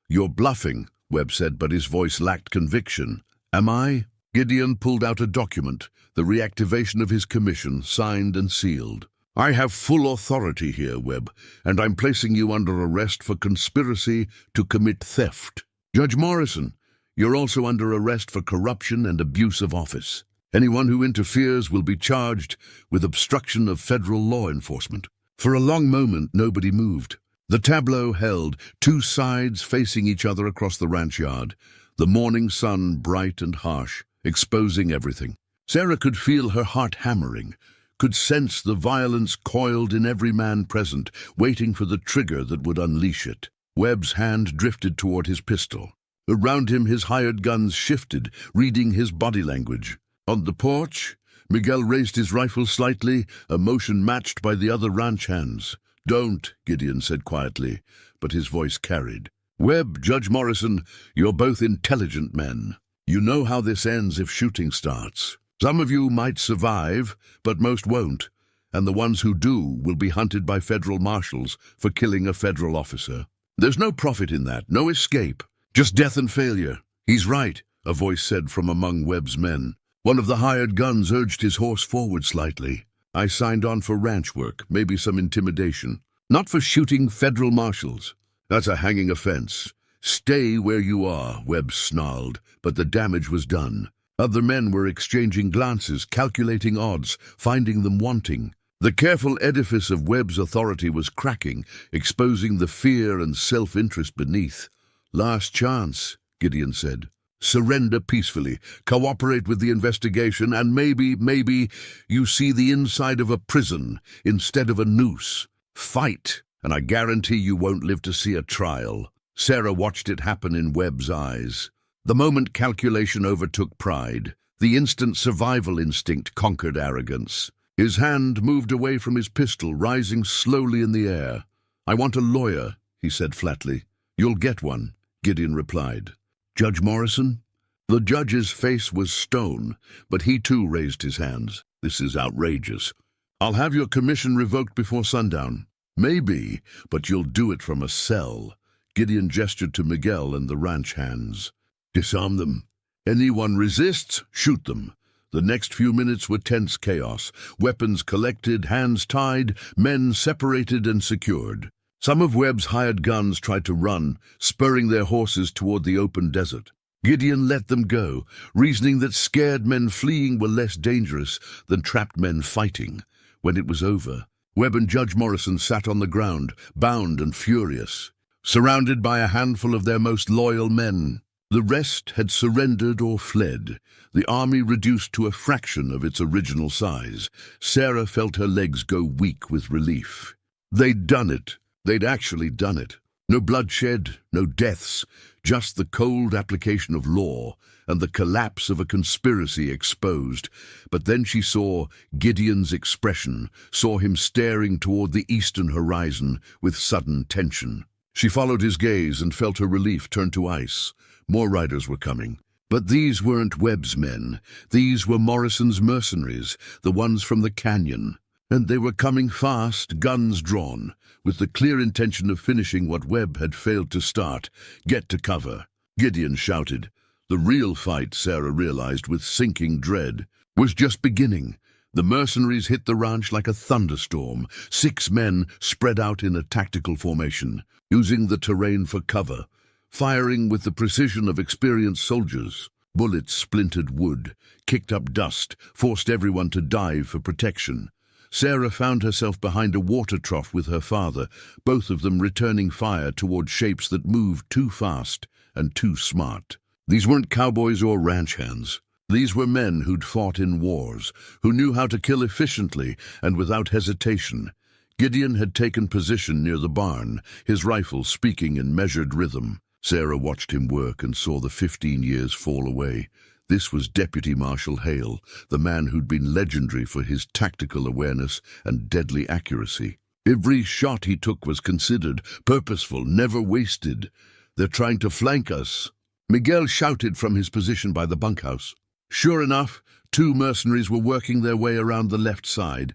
Speaker 1: "You're bluffing," Webb said, but his voice lacked conviction. "Am I?" Gideon pulled out a document, the reactivation of his commission, signed and sealed. "I have full authority here, Webb, and I'm placing you under arrest for conspiracy to commit theft. Judge Morrison, you're also under arrest for corruption and abuse of office. Anyone who interferes will be charged with obstruction of federal law enforcement." For a long moment, nobody moved. The tableau held, 2 sides facing each other across the ranch yard, the morning sun bright and harsh, exposing everything. Sarah could feel her heart hammering, could sense the violence coiled in every man present, waiting for the trigger that would unleash it. Webb's hand drifted toward his pistol. Around him, his hired guns shifted, reading his body language. On the porch, Miguel raised his rifle slightly, a motion matched by the other ranch hands. "Don't," Gideon said quietly, but his voice carried. "Webb, Judge Morrison, you're both intelligent men. You know how this ends if shooting starts. Some of you might survive, but most won't, and the ones who do will be hunted by federal marshals for killing a federal officer. There's no profit in that, no escape, just death and failure." "He's right," a voice said from among Webb's men. One of the hired guns urged his horse forward slightly. "I signed on for ranch work, maybe some intimidation. Not for shooting federal marshals. That's a hanging offense. Stay where you are," Webb snarled, but the damage was done. Other men were exchanging glances, calculating odds, finding them wanting. The careful edifice of Webb's authority was cracking, exposing the fear and self-interest beneath. "Last chance," Gideon said. "Surrender peacefully, cooperate with the investigation, and maybe you see the inside of a prison instead of a noose. Fight, and I guarantee you won't live to see a trial." Sarah watched it happen in Webb's eyes. The moment calculation overtook pride, the instant survival instinct conquered arrogance. His hand moved away from his pistol, rising slowly in the air. "I want a lawyer," he said flatly. "You'll get one," Gideon replied. "Judge Morrison?" The judge's face was stone, but he too raised his hands. "This is outrageous. I'll have your commission revoked before sundown." "Maybe, but you'll do it from a cell." Gideon gestured to Miguel and the ranch hands. "Disarm them. Anyone resists, shoot them." The next few minutes were tense chaos. Weapons collected, hands tied, men separated and secured. Some of Webb's hired guns tried to run, spurring their horses toward the open desert. Gideon let them go, reasoning that scared men fleeing were less dangerous than trapped men fighting. When it was over, Webb and Judge Morrison sat on the ground, bound and furious, surrounded by a handful of their most loyal men. The rest had surrendered or fled, the army reduced to a fraction of its original size. Sarah felt her legs go weak with relief. They'd done it. They'd actually done it. No bloodshed, no deaths, just the cold application of law and the collapse of a conspiracy exposed. But then she saw Gideon's expression, saw him staring toward the eastern horizon with sudden tension. She followed his gaze and felt her relief turn to ice. More riders were coming. But these weren't Webb's men. These were Morrison's mercenaries, the ones from the canyon. And they were coming fast, guns drawn, with the clear intention of finishing what Webb had failed to start. Get to cover, Gideon shouted. The real fight, Sarah realized with sinking dread, was just beginning. The mercenaries hit the ranch like a thunderstorm. 6 men spread out in a tactical formation, using the terrain for cover, firing with the precision of experienced soldiers. Bullets splintered wood, kicked up dust, forced everyone to dive for protection. Sarah found herself behind a water trough with her father, both of them returning fire toward shapes that moved too fast and too smart. These weren't cowboys or ranch hands. These were men who'd fought in wars, who knew how to kill efficiently and without hesitation. Gideon had taken position near the barn, his rifle speaking in measured rhythm. Sarah watched him work and saw the 15 years fall away. This was Deputy Marshal Hale, the man who'd been legendary for his tactical awareness and deadly accuracy. Every shot he took was considered, purposeful, never wasted. "They're trying to flank us," Miguel shouted from his position by the bunkhouse. Sure enough, 2 mercenaries were working their way around the left side,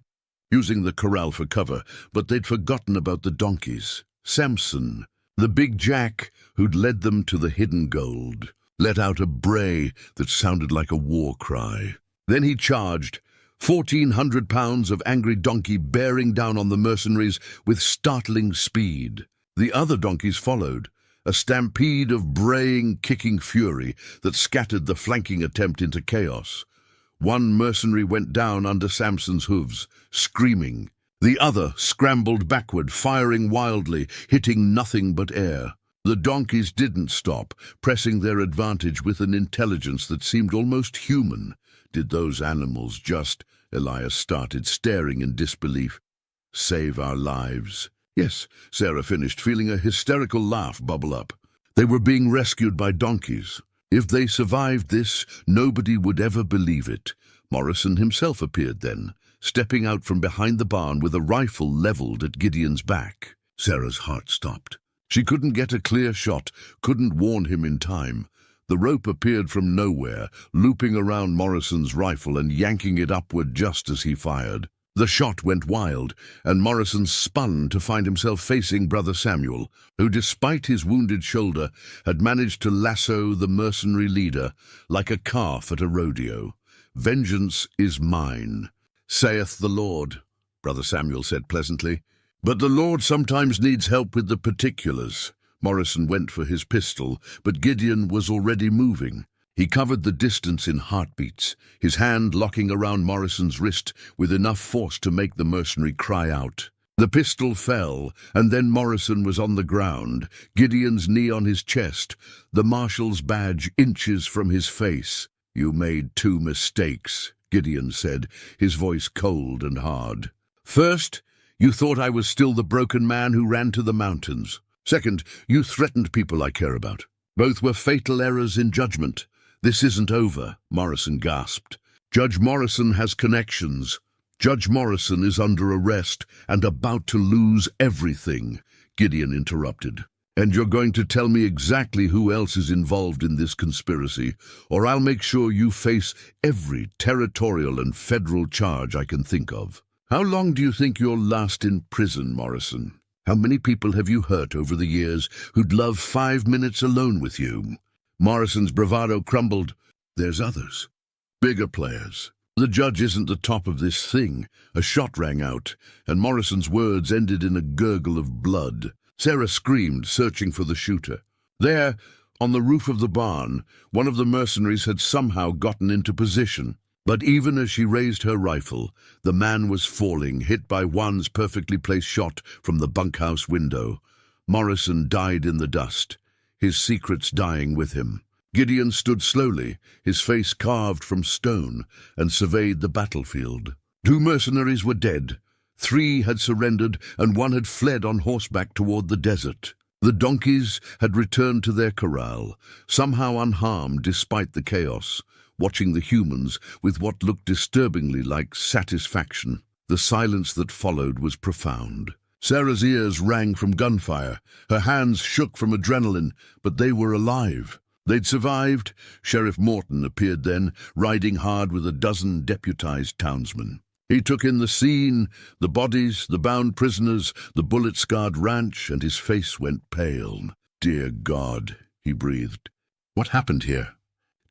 Speaker 1: using the corral for cover, but they'd forgotten about the donkeys. Samson, the big jack who'd led them to the hidden gold, let out a bray that sounded like a war cry. Then he charged, 1,400 pounds of angry donkey bearing down on the mercenaries with startling speed. The other donkeys followed, a stampede of braying, kicking fury that scattered the flanking attempt into chaos. One mercenary went down under Samson's hooves, screaming. The other scrambled backward, firing wildly, hitting nothing but air. The donkeys didn't stop, pressing their advantage with an intelligence that seemed almost human. Did those animals just, Elias started, staring in disbelief, save our lives? Yes, Sarah finished, feeling a hysterical laugh bubble up. They were being rescued by donkeys. If they survived this, nobody would ever believe it. Morrison himself appeared then, stepping out from behind the barn with a rifle leveled at Gideon's back. Sarah's heart stopped. She couldn't get a clear shot, couldn't warn him in time. The rope appeared from nowhere, looping around Morrison's rifle and yanking it upward just as he fired. The shot went wild, and Morrison spun to find himself facing Brother Samuel, who, despite his wounded shoulder, had managed to lasso the mercenary leader like a calf at a rodeo. "Vengeance is mine, saith the Lord," Brother Samuel said pleasantly. "But the Lord sometimes needs help with the particulars." Morrison went for his pistol, but Gideon was already moving. He covered the distance in heartbeats, his hand locking around Morrison's wrist with enough force to make the mercenary cry out. The pistol fell, and then Morrison was on the ground, Gideon's knee on his chest, the marshal's badge inches from his face. "You made 2 mistakes, Gideon said, his voice cold and hard. "First, you thought I was still the broken man who ran to the mountains. Second, you threatened people I care about. Both were fatal errors in judgment. This isn't over," Morrison gasped. "Judge Morrison has connections. Judge Morrison is under arrest and about to lose everything," Gideon interrupted. "And you're going to tell me exactly who else is involved in this conspiracy, or I'll make sure you face every territorial and federal charge I can think of. How long do you think you'll last in prison, Morrison? How many people have you hurt over the years who'd love 5 minutes alone with you?" Morrison's bravado crumbled. "There's others. Bigger players. The judge isn't the top of this thing." A shot rang out, and Morrison's words ended in a gurgle of blood. Sarah screamed, searching for the shooter. "There, On the roof of the barn, one of the mercenaries had somehow gotten into position. But even as she raised her rifle, the man was falling, hit by Juan's perfectly placed shot from the bunkhouse window. Morrison died in the dust, his secrets dying with him. Gideon stood slowly, his face carved from stone, and surveyed the battlefield. 2 mercenaries were dead. 3 had surrendered, and 1 had fled on horseback toward the desert. The donkeys had returned to their corral, somehow unharmed despite the chaos, watching the humans with what looked disturbingly like satisfaction. The silence that followed was profound. Sarah's ears rang from gunfire. Her hands shook from adrenaline, but they were alive. They'd survived. Sheriff Morton appeared then, riding hard with a dozen deputized townsmen. He took in the scene, the bodies, the bound prisoners, the bullet-scarred ranch, and his face went pale. "Dear God," he breathed. "What happened here?"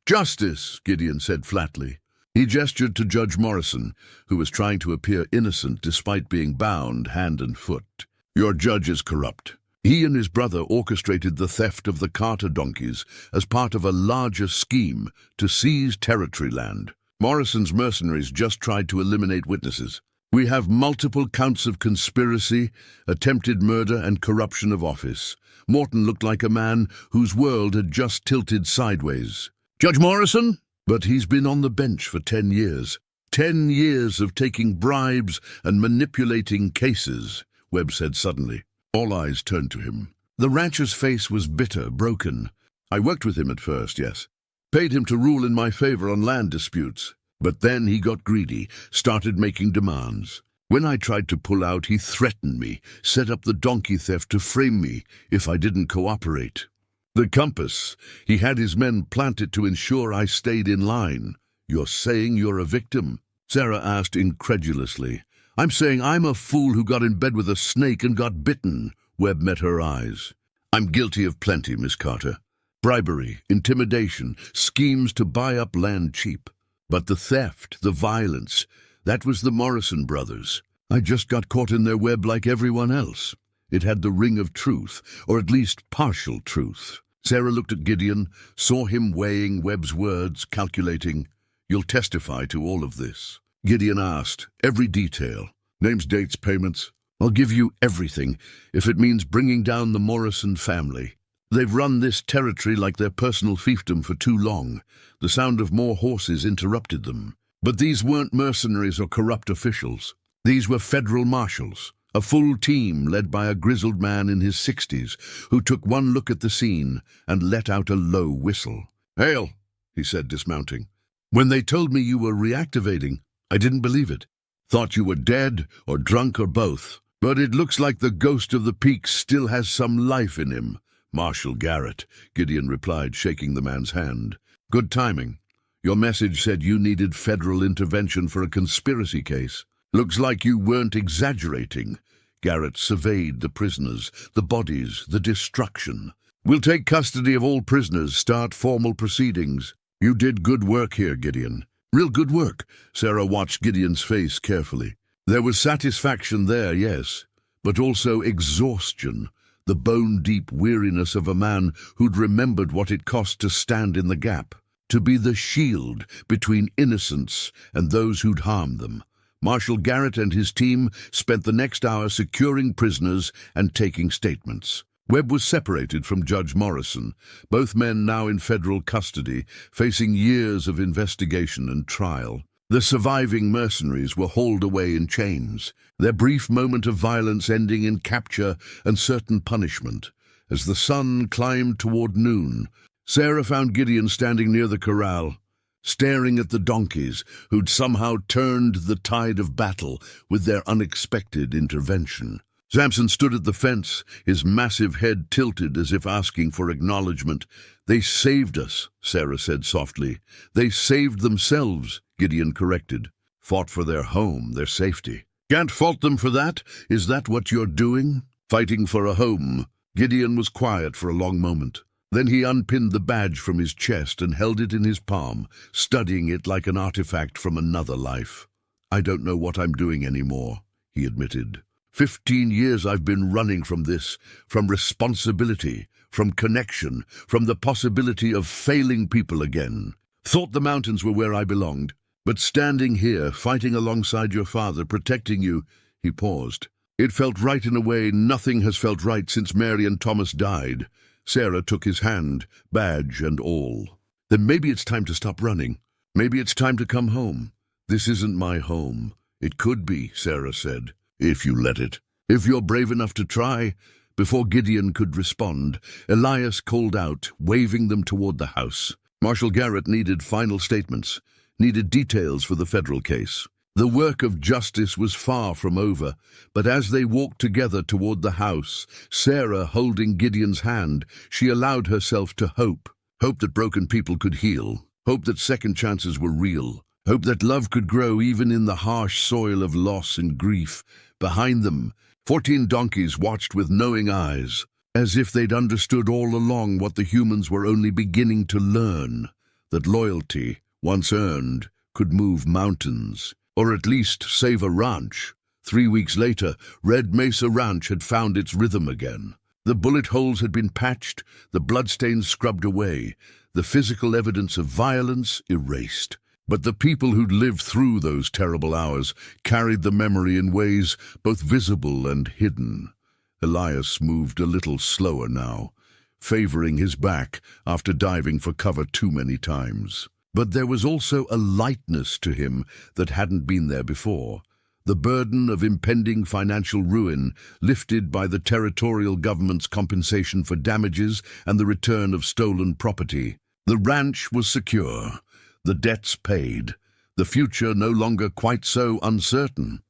Speaker 1: "Justice," Gideon said flatly. He gestured to Judge Morrison, who was trying to appear innocent despite being bound hand and foot. "Your judge is corrupt. He and his brother orchestrated the theft of the Carter donkeys as part of a larger scheme to seize territory land. Morrison's mercenaries just tried to eliminate witnesses. We have multiple counts of conspiracy, attempted murder, and corruption of office." Morton looked like a man whose world had just tilted sideways. "Judge Morrison?" "But he's been on the bench for 10 years. 10 years of taking bribes and manipulating cases," Webb said suddenly. All eyes turned to him. The rancher's face was bitter, broken. "I worked with him at first, yes. Paid him to rule in my favor on land disputes. But then he got greedy, started making demands. When I tried to pull out, he threatened me, set up the donkey theft to frame me if I didn't cooperate. The compass, he had his men plant it to ensure I stayed in line." "You're saying you're a victim?" Sarah asked incredulously. "I'm saying I'm a fool who got in bed with a snake and got bitten." Webb met her eyes. "I'm guilty of plenty, Miss Carter. Bribery, intimidation, schemes to buy up land cheap. But the theft, the violence, that was the Morrison brothers. I just got caught in their web like everyone else. It had the ring of truth, or at least partial truth." Sarah looked at Gideon, saw him weighing Webb's words, calculating. "You'll testify to all of this?" Gideon asked. "Every detail. Names, dates, payments. I'll give you everything, if it means bringing down the Morrison family. They've run this territory like their personal fiefdom for too long." The sound of more horses interrupted them. "But these weren't mercenaries or corrupt officials. These were federal marshals, a full team led by a grizzled man in his 60s who took one look at the scene and let out a low whistle. "Hail," he said, dismounting. "When they told me you were reactivating, I didn't believe it. Thought you were dead or drunk or both. But it looks like the ghost of the peaks still has some life in him." "Marshal Garrett," Gideon replied, shaking the man's hand. "Good timing. Your message said you needed federal intervention for a conspiracy case. Looks like you weren't exaggerating." Garrett surveyed the prisoners, the bodies, the destruction. "We'll take custody of all prisoners, start formal proceedings. You did good work here, Gideon. Real good work." Sarah watched Gideon's face carefully. There was satisfaction there, yes, but also exhaustion. The bone-deep weariness of a man who'd remembered what it cost to stand in the gap, to be the shield between innocents and those who'd harmed them. Marshal Garrett and his team spent the next hour securing prisoners and taking statements. Webb was separated from Judge Morrison, both men now in federal custody, facing years of investigation and trial. The surviving mercenaries were hauled away in chains, their brief moment of violence ending in capture and certain punishment. As the sun climbed toward noon, Sarah found Gideon standing near the corral, staring at the donkeys who'd somehow turned the tide of battle with their unexpected intervention. Samson stood at the fence, his massive head tilted as if asking for acknowledgement. "They saved us," Sarah said softly. "They saved themselves," Gideon corrected. "Fought for their home, their safety." "Can't fault them for that. Is that what you're doing? Fighting for a home?" Gideon was quiet for a long moment. Then he unpinned the badge from his chest and held it in his palm, studying it like an artifact from another life. "I don't know what I'm doing anymore," he admitted. 15 years I've been running from this, from responsibility, from connection, from the possibility of failing people again. Thought the mountains were where I belonged. But standing here, fighting alongside your father, protecting you," he paused. "It felt right in a way nothing has felt right since Mary and Thomas died." Sarah took his hand, badge and all. "Then maybe it's time to stop running. Maybe it's time to come home." "This isn't my home." "It could be," Sarah said, "if you let it. If you're brave enough to try." Before Gideon could respond, Elias called out, waving them toward the house. Marshal Garrett needed final statements, needed details for the federal case. The work of justice was far from over, but as they walked together toward the house, Sarah holding Gideon's hand, she allowed herself to hope. Hope that broken people could heal. Hope that second chances were real. Hope that love could grow even in the harsh soil of loss and grief. Behind them, 14 donkeys watched with knowing eyes, as if they'd understood all along what the humans were only beginning to learn, that loyalty, once earned, could move mountains, or at least save a ranch. 3 weeks later, Red Mesa Ranch had found its rhythm again. The bullet holes had been patched, the bloodstains scrubbed away, the physical evidence of violence erased. But the people who'd lived through those terrible hours carried the memory in ways both visible and hidden. Elias moved a little slower now, favoring his back after diving for cover too many times. But there was also a lightness to him that hadn't been there before. The burden of impending financial ruin lifted by the territorial government's compensation for damages and the return of stolen property. The ranch was secure, the debts paid, the future no longer quite so uncertain.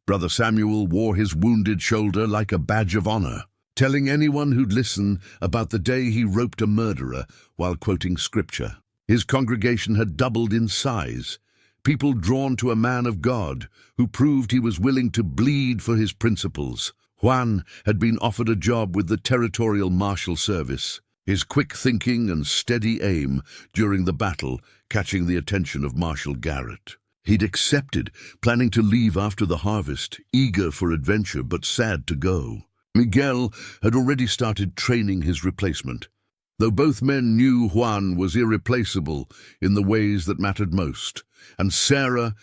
Speaker 1: Brother Samuel wore his wounded shoulder like a badge of honor, telling anyone who'd listen about the day he roped a murderer while quoting scripture. His congregation had doubled in size, people drawn to a man of God who proved he was willing to bleed for his principles. Juan had been offered a job with the Territorial Marshal Service, his quick thinking and steady aim during the battle catching the attention of Marshal Garrett. He'd accepted, planning to leave after the harvest, eager for adventure but sad to go. Miguel had already started training his replacement, though both men knew Juan was irreplaceable in the ways that mattered most. And Sarah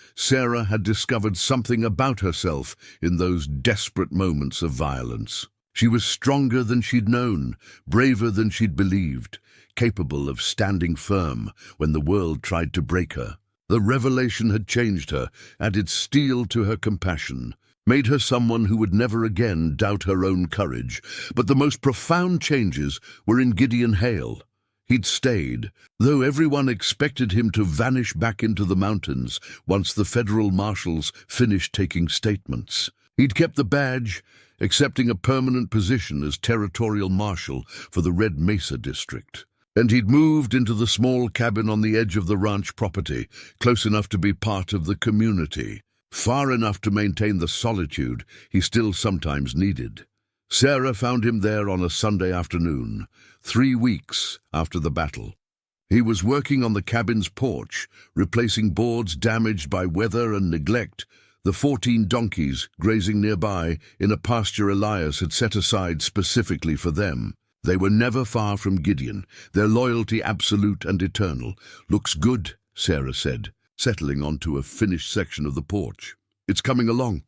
Speaker 1: had discovered something about herself in those desperate moments of violence. She was stronger than she'd known, braver than she'd believed, capable of standing firm when the world tried to break her. The revelation had changed her, added steel to her compassion, made her someone who would never again doubt her own courage. But the most profound changes were in Gideon Hale. He'd stayed, though everyone expected him to vanish back into the mountains once the federal marshals finished taking statements. He'd kept the badge, accepting a permanent position as territorial marshal for the Red Mesa district. And he'd moved into the small cabin on the edge of the ranch property, close enough to be part of the community, far enough to maintain the solitude he still sometimes needed. Sarah found him there on a Sunday afternoon, 3 weeks after the battle. He was working on the cabin's porch, replacing boards damaged by weather and neglect, the 14 donkeys grazing nearby in a pasture Elias had set aside specifically for them. They were never far from Gideon, their loyalty absolute and eternal. "Looks good," Sarah said, settling onto a finished section of the porch. "It's coming along."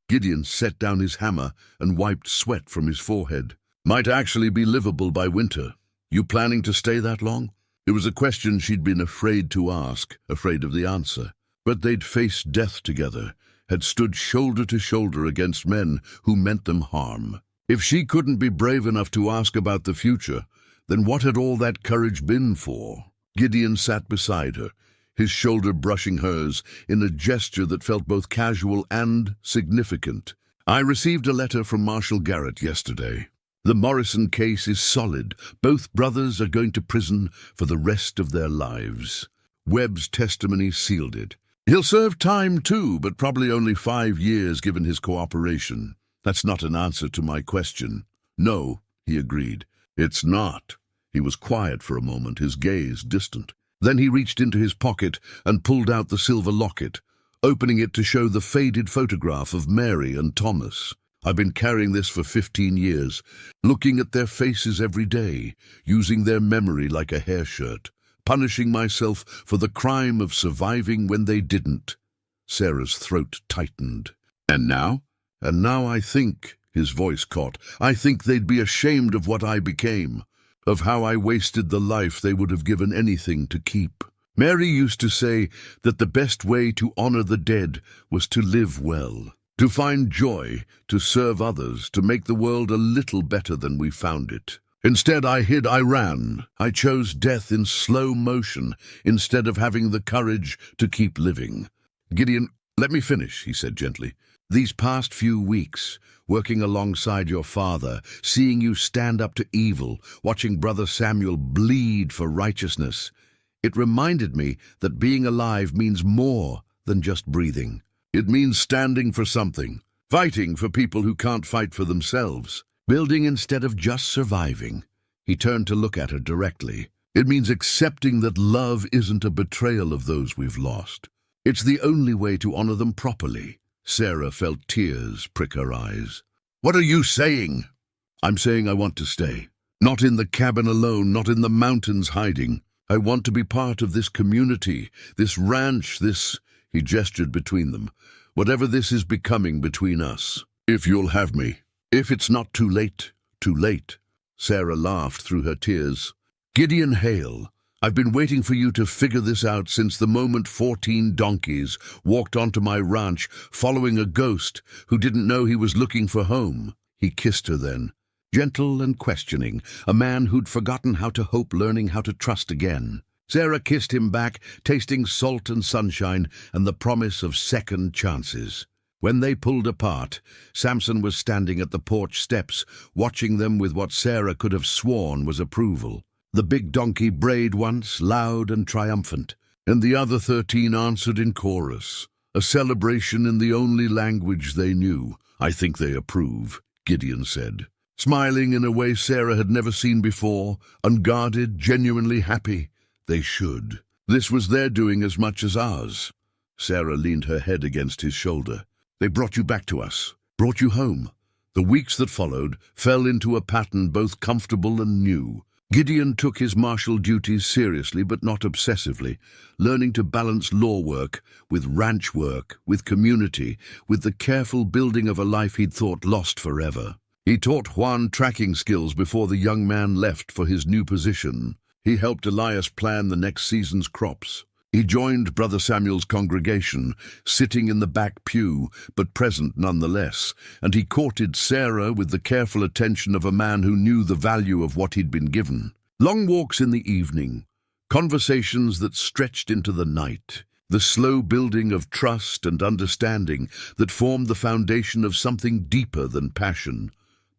Speaker 1: Gideon set down his hammer and wiped sweat from his forehead. "Might actually be livable by winter. You planning to stay that long?" It was a question she'd been afraid to ask, afraid of the answer. But they'd faced death together, had stood shoulder to shoulder against men who meant them harm. If she couldn't be brave enough to ask about the future, then what had all that courage been for? Gideon sat beside her, his shoulder brushing hers in a gesture that felt both casual and significant. "I received a letter from Marshal Garrett yesterday. The Morrison case is solid. Both brothers are going to prison for the rest of their lives. Webb's testimony sealed it. He'll serve time too, but probably only 5 years given his cooperation. That's not an answer to my question." "No," he agreed. "It's not." He was quiet for a moment, his gaze distant. Then he reached into his pocket and pulled out the silver locket, opening it to show the faded photograph of Mary and Thomas. I've been carrying this for 15 years, looking at their faces every day, using their memory like a hair shirt, punishing myself for the crime of surviving when they didn't." Sarah's throat tightened. "And now?" "And now I think," his voice caught, "I think they'd be ashamed of what I became, of how I wasted the life they would have given anything to keep. Mary used to say that the best way to honor the dead was to live well, to find joy, to serve others, to make the world a little better than we found it. Instead, I hid, I ran. I chose death in slow motion instead of having the courage to keep living." "Gideon, let me finish," he said gently. "These past few weeks, working alongside your father, seeing you stand up to evil, watching Brother Samuel bleed for righteousness, it reminded me that being alive means more than just breathing. It means standing for something, fighting for people who can't fight for themselves, building instead of just surviving." He turned to look at her directly. "It means accepting that love isn't a betrayal of those we've lost. It's the only way to honor them properly." Sarah felt tears prick her eyes. "What are you saying?" "I'm saying I want to stay. Not in the cabin alone, not in the mountains hiding. I want to be part of this community, this ranch, this—" he gestured between them. "Whatever this is becoming between us. If you'll have me. If it's not too late, too late." Sarah laughed through her tears. "Gideon Hale, I've been waiting for you to figure this out since the moment 14 donkeys walked onto my ranch following a ghost who didn't know he was looking for home." He kissed her then, gentle and questioning, a man who'd forgotten how to hope, learning how to trust again. Sarah kissed him back, tasting salt and sunshine and the promise of second chances. When they pulled apart, Samson was standing at the porch steps, watching them with what Sarah could have sworn was approval. The big donkey brayed once, loud and triumphant, and the other 13 answered in chorus, a celebration in the only language they knew. "I think they approve," Gideon said, smiling in a way Sarah had never seen before, unguarded, genuinely happy. "They should. This was their doing as much as ours." Sarah leaned her head against his shoulder. "They brought you back to us, brought you home." The weeks that followed fell into a pattern both comfortable and new. Gideon took his martial duties seriously but not obsessively, learning to balance law work with ranch work, with community, with the careful building of a life he'd thought lost forever. He taught Juan tracking skills before the young man left for his new position. He helped Elias plan the next season's crops. He joined Brother Samuel's congregation, sitting in the back pew, but present nonetheless, and he courted Sarah with the careful attention of a man who knew the value of what he'd been given. Long walks in the evening, conversations that stretched into the night, the slow building of trust and understanding that formed the foundation of something deeper than passion,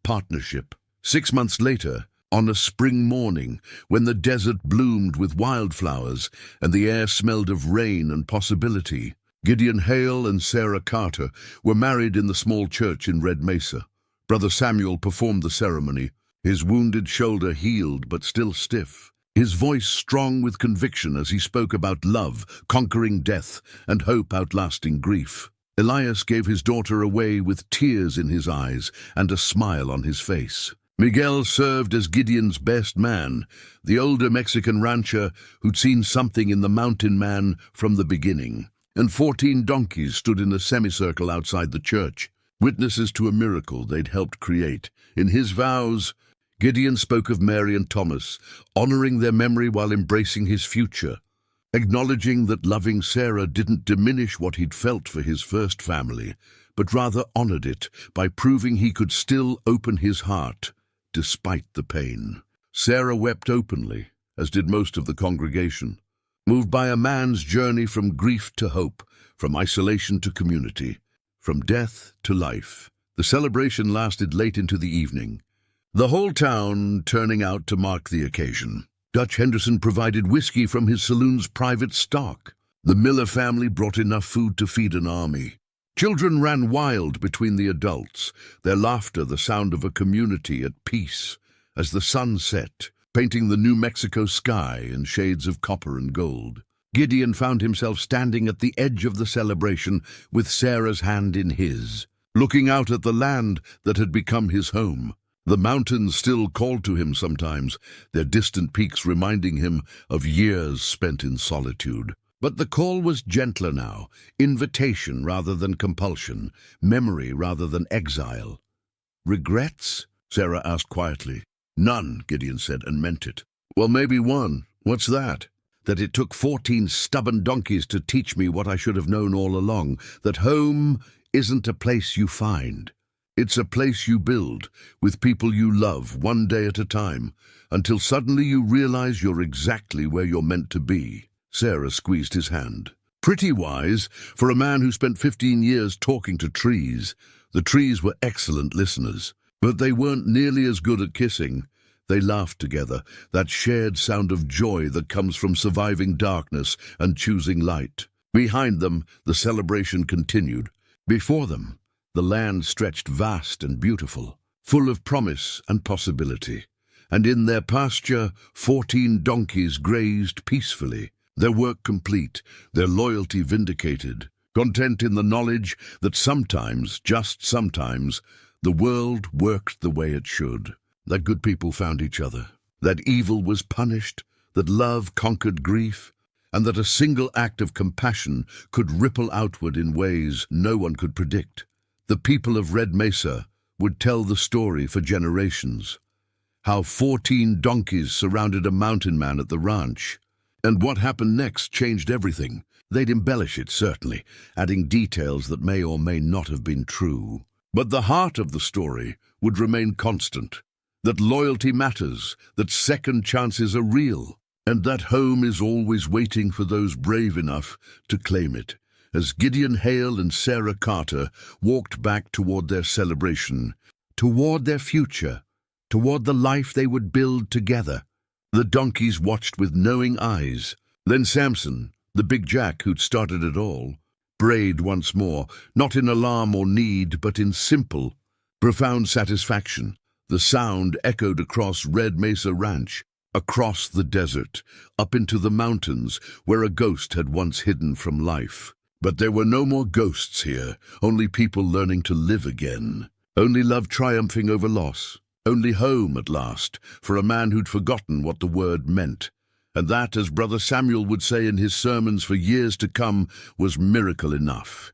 Speaker 1: partnership. 6 months later, on a spring morning, when the desert bloomed with wildflowers and the air smelled of rain and possibility, Gideon Hale and Sarah Carter were married in the small church in Red Mesa. Brother Samuel performed the ceremony, his wounded shoulder healed but still stiff, his voice strong with conviction as he spoke about love, conquering death, and hope outlasting grief. Elias gave his daughter away with tears in his eyes and a smile on his face. Miguel served as Gideon's best man, the older Mexican rancher who'd seen something in the mountain man from the beginning. And 14 donkeys stood in a semicircle outside the church, witnesses to a miracle they'd helped create. In his vows, Gideon spoke of Mary and Thomas, honoring their memory while embracing his future, acknowledging that loving Sarah didn't diminish what he'd felt for his first family, but rather honored it by proving he could still open his heart despite the pain. Sarah wept openly, as did most of the congregation, moved by a man's journey from grief to hope, from isolation to community, from death to life. The celebration lasted late into the evening, the whole town turning out to mark the occasion. Dutch Henderson provided whiskey from his saloon's private stock. The Miller family brought enough food to feed an army. Children ran wild between the adults, their laughter the sound of a community at peace, as the sun set, painting the New Mexico sky in shades of copper and gold. Gideon found himself standing at the edge of the celebration with Sarah's hand in his. looking out at the land that had become his home. The mountains still called to him sometimes, their distant peaks reminding him of years spent in solitude. But the call was gentler now, invitation rather than compulsion, memory rather than exile. "Regrets?" Sarah asked quietly. "None," Gideon said, and meant it. "Well, maybe one. What's that?" "That it took 14 stubborn donkeys to teach me what I should have known all along, that home isn't a place you find. It's a place you build, with people you love, one day at a time, until suddenly you realize you're exactly where you're meant to be." Sarah squeezed his hand. Pretty wise for a man who spent 15 years talking to trees. The trees were excellent listeners, but they weren't nearly as good at kissing. They laughed together, that shared sound of joy that comes from surviving darkness and choosing light. Behind them, the celebration continued. Before them, the land stretched vast and beautiful, full of promise and possibility. And in their pasture, 14 donkeys grazed peacefully, their work complete, their loyalty vindicated, content in the knowledge that sometimes, just sometimes, the world worked the way it should, that good people found each other, that evil was punished, that love conquered grief, and that a single act of compassion could ripple outward in ways no one could predict. The people of Red Mesa would tell the story for generations. How 14 donkeys surrounded a mountain man at the ranch. And what happened next changed everything. They'd embellish it, certainly, adding details that may or may not have been true. But the heart of the story would remain constant. That loyalty matters, that second chances are real, and that home is always waiting for those brave enough to claim it. As Gideon Hale and Sarah Carter walked back toward their celebration, toward their future, toward the life they would build together, the donkeys watched with knowing eyes. Then Samson, the big jack who'd started it all, brayed once more, not in alarm or need, but in simple, profound satisfaction. The sound echoed across Red Mesa Ranch, across the desert, up into the mountains where a ghost had once hidden from life. But there were no more ghosts here, only people learning to live again. Only love triumphing over loss. Only home at last, for a man who'd forgotten what the word meant. And that, as Brother Samuel would say in his sermons for years to come, was miracle enough.